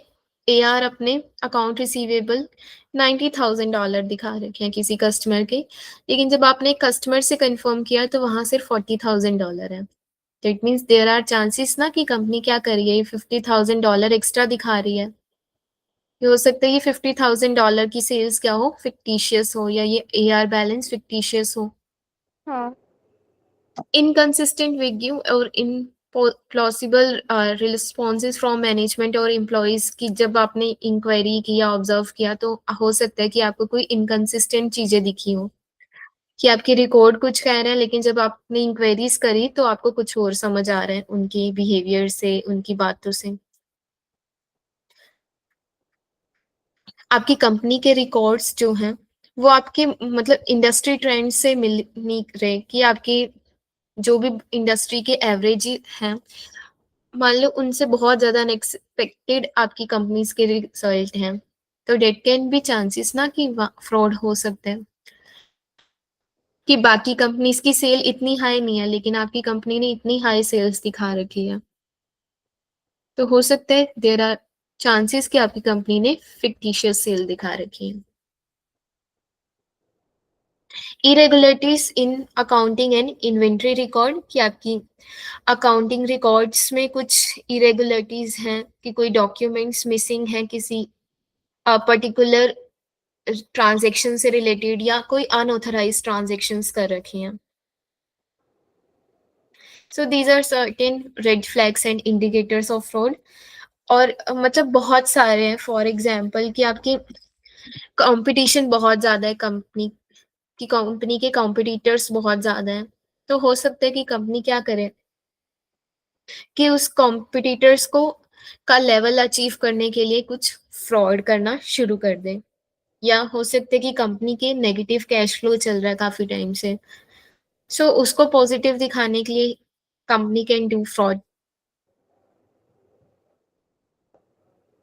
AR अपने अकाउंट रिसीवेबल $90,000 दिखा रखे हैं किसी कस्टमर के, लेकिन जब आपने कस्टमर से कंफर्म किया तो वहां सिर्फ $40,000 है। That means there are chances ना कि कंपनी क्या कर रही है, ये $50,000 एक्स्ट्रा दिखा रही है। ये हो सकता है ये $50,000 की सेल्स क्या हो, फिक्टिशियस हो, या ये AR बैलेंस फिक्टिशियस हो। हाँ। इनकंसिस्टेंट विग और इन प्लॉसिबल रिस्पॉन्सेज फ्रॉम मैनेजमेंट और एम्प्लॉयज की जब आपने इंक्वायरी किया ऑब्जर्व किया तो हो सकता है कि आपको कोई इनकंसिस्टेंट चीजें दिखी हो, कि आपके रिकॉर्ड कुछ कह रहे हैं लेकिन जब आपने इंक्वायरीज करी तो आपको कुछ और समझ आ रहा है उनकी बिहेवियर से, उनकी बातों से। आपकी कंपनी के रिकॉर्ड्स जो हैं वो आपके मतलब इंडस्ट्री ट्रेंड से मिल नहीं रहे, कि आपकी जो भी इंडस्ट्री के एवरेज हैं मान लो उनसे बहुत ज्यादा अनएक्सपेक्टेड आपकी कंपनीज के रिजल्ट हैं, तो डेट कैन बी चांसेस ना कि फ्रॉड हो सकते हैं, कि बाकी कंपनीज की सेल इतनी हाई नहीं है लेकिन आपकी कंपनी ने इतनी हाई सेल्स दिखा रखी है, तो हो सकता है देयर आर चांसेस कि आपकी कंपनी ने फिक्टिशियस सेल दिखा रखी है। Irregularities in accounting and inventory record, कि आपकी अकाउंटिंग रिकॉर्ड्स में कुछ इरेगुलरिटीज हैं, कि कोई डॉक्यूमेंट्स मिसिंग हैं किसी पर्टिकुलर ट्रांजेक्शन से रिलेटेड, या कोई अनऑथराइज ट्रांजेक्शन्स कर रखी हैं। So these are certain red flags and indicators of fraud. और मतलब बहुत सारे हैं, फॉर एग्जांपल कि आपकी कंपटीशन बहुत ज्यादा है, कंपनी के कॉम्पिटिटर्स बहुत ज्यादा हैं, तो हो सकता है कि कंपनी क्या करे कि उस कॉम्पिटिटर्स को का लेवल अचीव करने के लिए कुछ फ्रॉड करना शुरू कर दे, या हो सकता है कि कंपनी के नेगेटिव कैश फ्लो चल रहा है काफी टाइम से, सो उसको पॉजिटिव दिखाने के लिए कंपनी कैन डू फ्रॉड।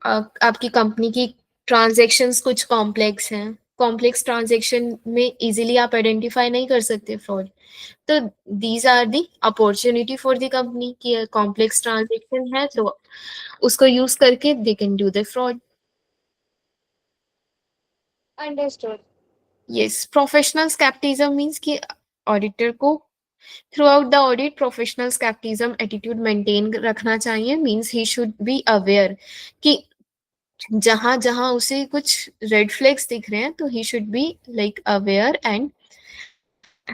आपकी कंपनी की ट्रांजैक्शंस कुछ कॉम्प्लेक्स हैं, कॉम्प्लेक्स ट्रांजैक्शन में इजीली आप आइडेंटिफाई नहीं कर सकते फ्रॉड, तो these are the opportunity for the company की कॉम्प्लेक्स ट्रांजैक्शन है तो उसको यूज करके they can do the fraud. Understood. Yes, professional scepticism means कि ऑडिटर को throughout the audit professional scepticism attitude maintain रखना चाहिए, मींस ही शुड बी अवेयर कि जहां जहां उसे कुछ रेड फ्लैग्स दिख रहे हैं तो ही should be like aware and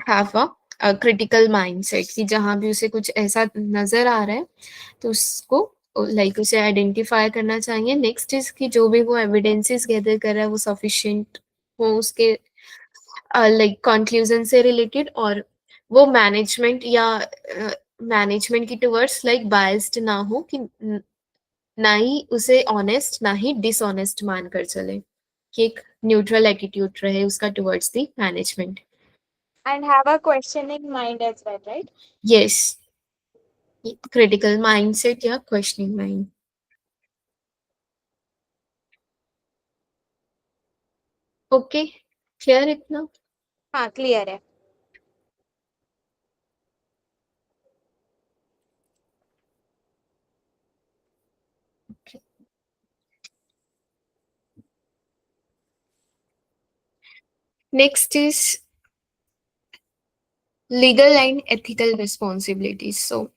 have a critical mindset, कि जहां भी उसे कुछ ऐसा नजर आ रहा है तो उसको लाइक उसे आइडेंटिफाई करना चाहिए। नेक्स्ट इज कि जो भी वो एविडेंसेस गैदर कर रहा है वो सफिशिएंट हो उसके लाइक कंक्लूजन से रिलेटेड, और वो मैनेजमेंट या मैनेजमेंट की टुवर्ड्स लाइक बायस्ड ना हो, कि ना ही उसे ऑनेस्ट ना ही डिसऑनेस्ट मानकर चले। कि एक न्यूट्रल एटीट्यूड रहे उसका towards the management. And have a questioning mind as well, right? Yes, critical mindset या क्वेश्चनिंग माइंड. ओके, क्लियर इतना? हाँ, क्लियर है. Next is legal and ethical responsibilities. So,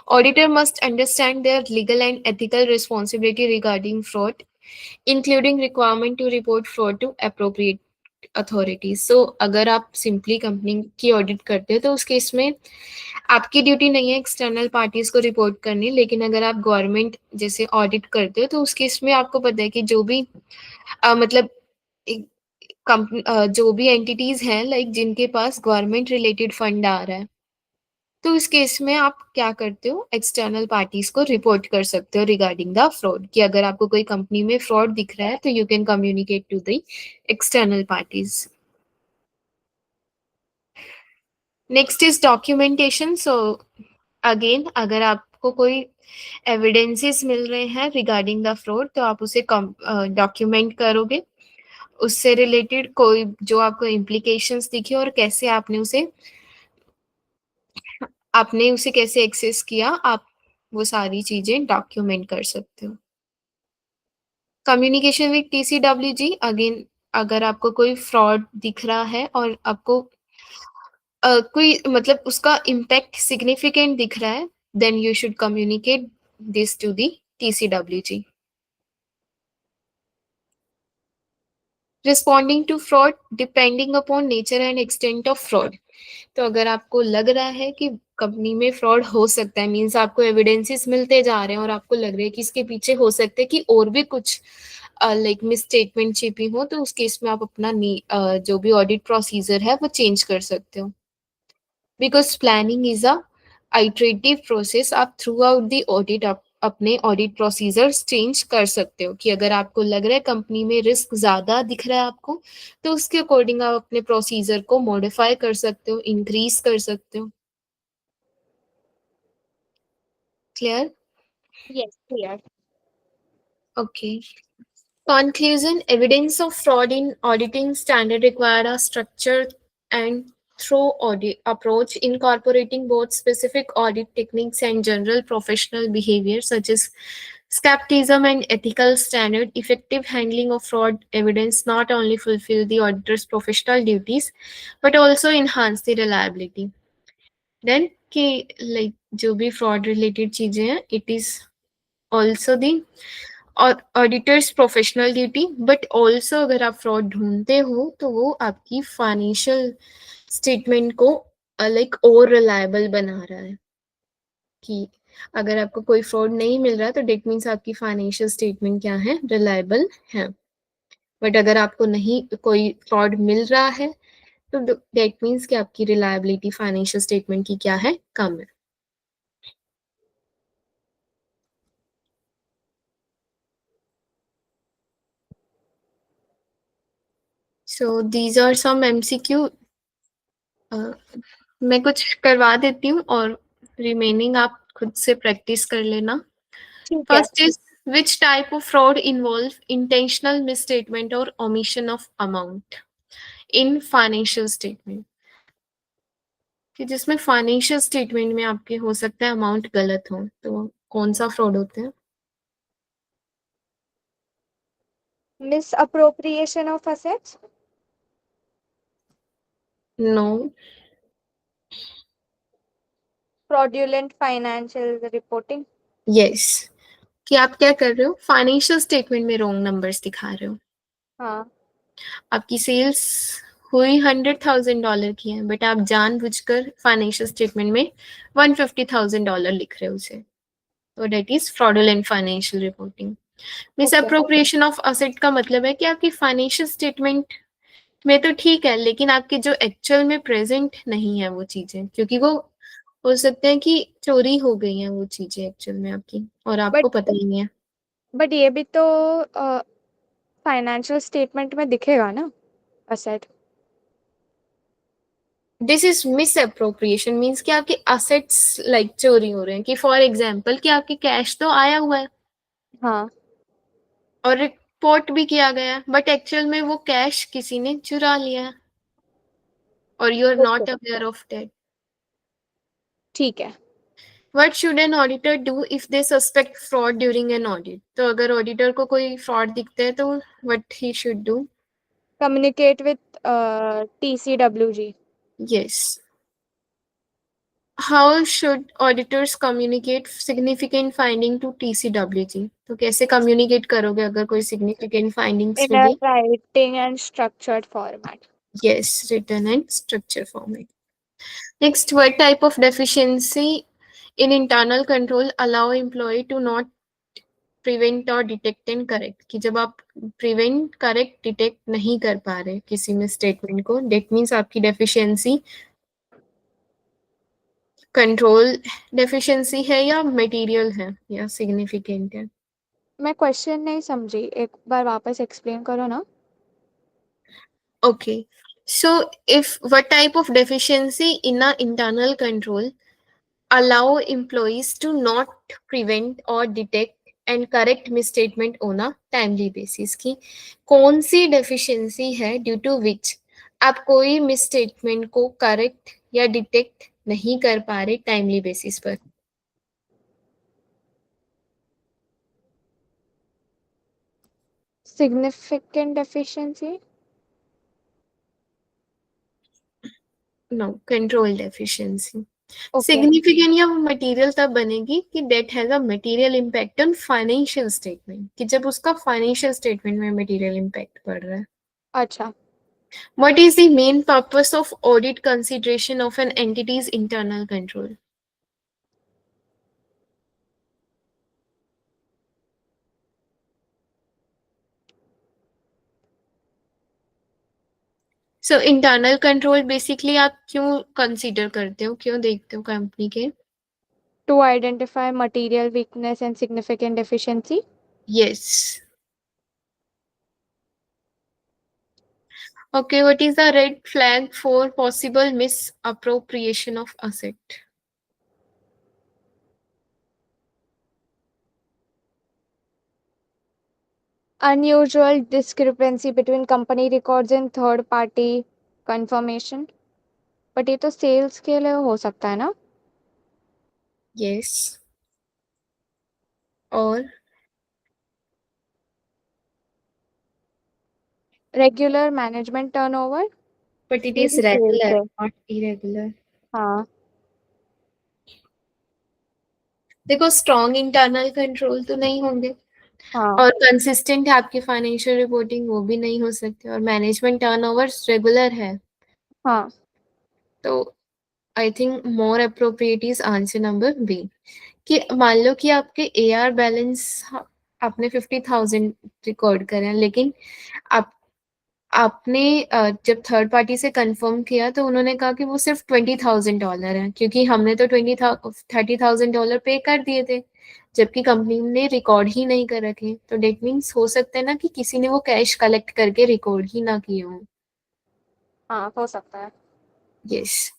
auditor must understand their legal and ethical responsibility regarding fraud, including requirement to report fraud to appropriate authorities. So, अगर आप simply company की audit करते हो तो उस केस में आपकी ड्यूटी नहीं है एक्सटर्नल पार्टीज को रिपोर्ट करनी, लेकिन अगर आप गवर्नमेंट जैसे ऑडिट करते हो तो उस केस में आपको पता है कि जो भी मतलब जो भी एंटिटीज हैं लाइक जिनके पास गवर्नमेंट रिलेटेड फंड आ रहा है, तो इस केस में आप क्या करते हो, एक्सटर्नल पार्टीज को रिपोर्ट कर सकते हो रिगार्डिंग द फ्रॉड, कि अगर आपको कोई कंपनी में फ्रॉड दिख रहा है तो you can communicate to the external parties. Next is documentation. So again अगर आपको कोई एविडेंसेस मिल रहे हैं रिगार्डिंग द फ्रॉड तो आप उसे डॉक्यूमेंट करोगे. उससे रिलेटेड कोई जो आपको इम्प्लीकेशंस दिखे और कैसे आपने उसे कैसे एक्सेस किया, आप वो सारी चीजें डॉक्यूमेंट कर सकते हो. कम्युनिकेशन विद TCWG, अगेन अगर आपको कोई फ्रॉड दिख रहा है और आपको कोई मतलब उसका इम्पैक्ट सिग्निफिकेंट दिख रहा है, then you should communicate this to the TCWG. Responding to fraud depending upon nature and extent of fraud. तो अगर आपको लग रहा है कि कंपनी में फ्रॉड हो सकता है, मीन्स आपको एविडेंसेस मिलते जा रहे हैं और आपको लग रहा है कि इसके पीछे हो सकता है कि और भी कुछ लाइक मिसस्टेटमेंट छिपी हो, तो उस केस में आप अपना जो भी ऑडिट प्रोसीजर है वो चेंज कर सकते हो. Because planning is a iterative process. आप थ्रू आउट द ऑडिट अपने ऑडिट प्रोसीजर्स चेंज कर सकते हो, कि अगर आपको लग रहा है कंपनी में रिस्क ज्यादा दिख रहा है आपको, तो उसके अकॉर्डिंग आप अपने प्रोसीजर को मॉडिफाई कर सकते हो, इंक्रीज कर सकते हो. Clear? Yes, clear. Okay. Conclusion: evidence of fraud in auditing standard require a structured and thorough audit approach incorporating both specific audit techniques and general professional behavior such as skepticism and ethical standard. Effective handling of fraud evidence not only fulfill the auditor's professional duties but also enhance the reliability. Then कि like जो भी fraud related चीजें हैं, it is also the auditors professional duty, but also अगर आप fraud ढूंढते हो तो वो आपकी फाइनेंशियल स्टेटमेंट को लाइक और रिलायबल बना रहा है. कि अगर आपको कोई फ्रॉड नहीं मिल रहा तो डेट मीन्स आपकी फाइनेंशियल स्टेटमेंट क्या है, रिलायबल है. बट अगर आपको नहीं कोई फ्रॉड मिल रहा है तो डेट मीन्स कि आपकी रिलायबिलिटी फाइनेंशियल स्टेटमेंट की क्या है, कम है. So these are some MCQ. मैं कुछ करवा देती हूँ और रिमेनिंग आप खुद से प्रैक्टिस कर लेना. ठीक है. First is which type of fraud involve intentional misstatement or omission of amount in financial statement. कि जिसमें फाइनेंशियल स्टेटमेंट में आपके हो सकता है अमाउंट गलत हो, तो कौन सा फ्रॉड होता है? Misappropriation of assets. No. Fraudulent financial reporting. Yes. कि आप क्या कर रहे हो, फाइनेंशियल स्टेटमेंट में रॉन्ग नंबर्स दिखा रहे हो. हाँ. आपकी सेल्स हुई $100,000 की है, बट आप जानबूझकर फाइनेंशियल स्टेटमेंट में $150,000 लिख रहे हो उसे, तो that is fraudulent financial reporting. Misappropriation of asset का मतलब है कि आपकी फाइनेंशियल स्टेटमेंट में तो ठीक है, लेकिन आपके जो एक्चुअल में प्रेजेंट नहीं है वो चीजें, क्योंकि वो हो सकते हैं कि चोरी हो गई हैं वो चीजें एक्चुअल में आपकी, और आपको बट पता ही नहीं है. बट ये भी तो फाइनेंशियल स्टेटमेंट में दिखेगा ना asset. This is miss appropriation, means कि आपके असेट्स लाइक चोरी हो रहे हैं, कि फॉर एग्जाम्पल कि आपके कैश तो आया हुआ है हाँ और रिपोर्ट भी किया गया है, बट एक्चुअल में वो कैश किसी ने चुरा लिया है और you are okay not aware of that. ठीक है। What should an auditor do if they suspect fraud during an audit? तो अगर ऑडिटर को कोई फ्रॉड दिखता है तो what he should do? Communicate with TCWG। Yes. How should auditors communicate significant finding to TCWG? तो कैसे communicate करोगे अगर कोई significant findings इन अ होगी? Writing and structured format. Yes, written and structure format. Next, what type of deficiency in internal control allow employee to not prevent और detect and correct, कि जब आप प्रिवेंट करेक्ट डिटेक्ट नहीं कर पा रहे किसी में स्टेटमेंट को, डेट मीन्स आपकी डेफिशिएंसी कंट्रोल डेफिशिएंसी है या मटेरियल है या सिग्निफिकेंट है। मैं क्वेश्चन नहीं समझी, एक बार वापस एक्सप्लेन करो ना। Okay, so if what type of deficiency in a internal control allow employees to not prevent or detect and correct misstatement on a timely basis, की कौन सी deficiency है due to which आप कोई misstatement को correct या detect नहीं कर पा रहे timely basis पर। Significant deficiency. No, control deficiency। Okay significant या मटेरियल तब बनेगी कि that has a material impact on financial statement, कि जब उसका फाइनेंशियल स्टेटमेंट में मटेरियल इम्पैक्ट पड़ रहा है। अच्छा। What is the main purpose of audit consideration of an entity's internal control? So internal control basically आप क्यों consider करते हो, क्यों देखते हो कंपनी के? To identify material weakness and significant deficiency. Yes. Okay, what is the red flag for possible misappropriation of asset? Unusual discrepancy between company records and third party confirmation. But ये तो sales के लिए हो सकता है ना। Yes. और regular management turnover. but it ये is भी सेल्स regular, है। not irregular. हाँ देखो स्ट्रॉन्ग इंटरनल कंट्रोल तो नहीं होंगे हाँ और कंसिस्टेंट है आपकी फाइनेंशियल रिपोर्टिंग, वो भी नहीं हो सकती, और मैनेजमेंट टर्नओवर रेगुलर है, हाँ। तो I think more appropriate is answer number B. कि मान लो कि आपके एआर बैलेंस आपने 50,000 रिकॉर्ड करे हैं, लेकिन आप आपने जब थर्ड पार्टी से कंफर्म किया तो उन्होंने कहा कि वो सिर्फ $20,000 है, क्योंकि हमने तो 30,000 पे कर दिए थे, जबकि कंपनी ने रिकॉर्ड ही नहीं कर रखे। तो डेट मीन्स हो सकता है ना कि किसी ने वो कैश कलेक्ट करके रिकॉर्ड ही ना किए हो। हाँ हो सकता है। Yes.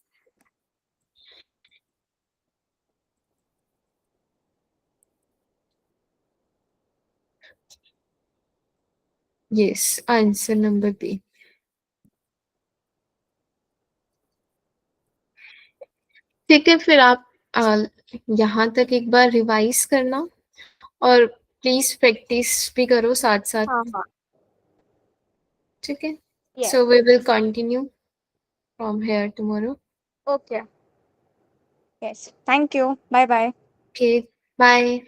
Yes, answer number B. ठीक है, फिर आप यहाँ तक एक बार रिवाइज करना और प्लीज प्रैक्टिस भी करो साथ साथ। हाँ हाँ। ठीक है, yes. So we will continue from here tomorrow. Okay. Yes thank you bye bye. Okay, bye.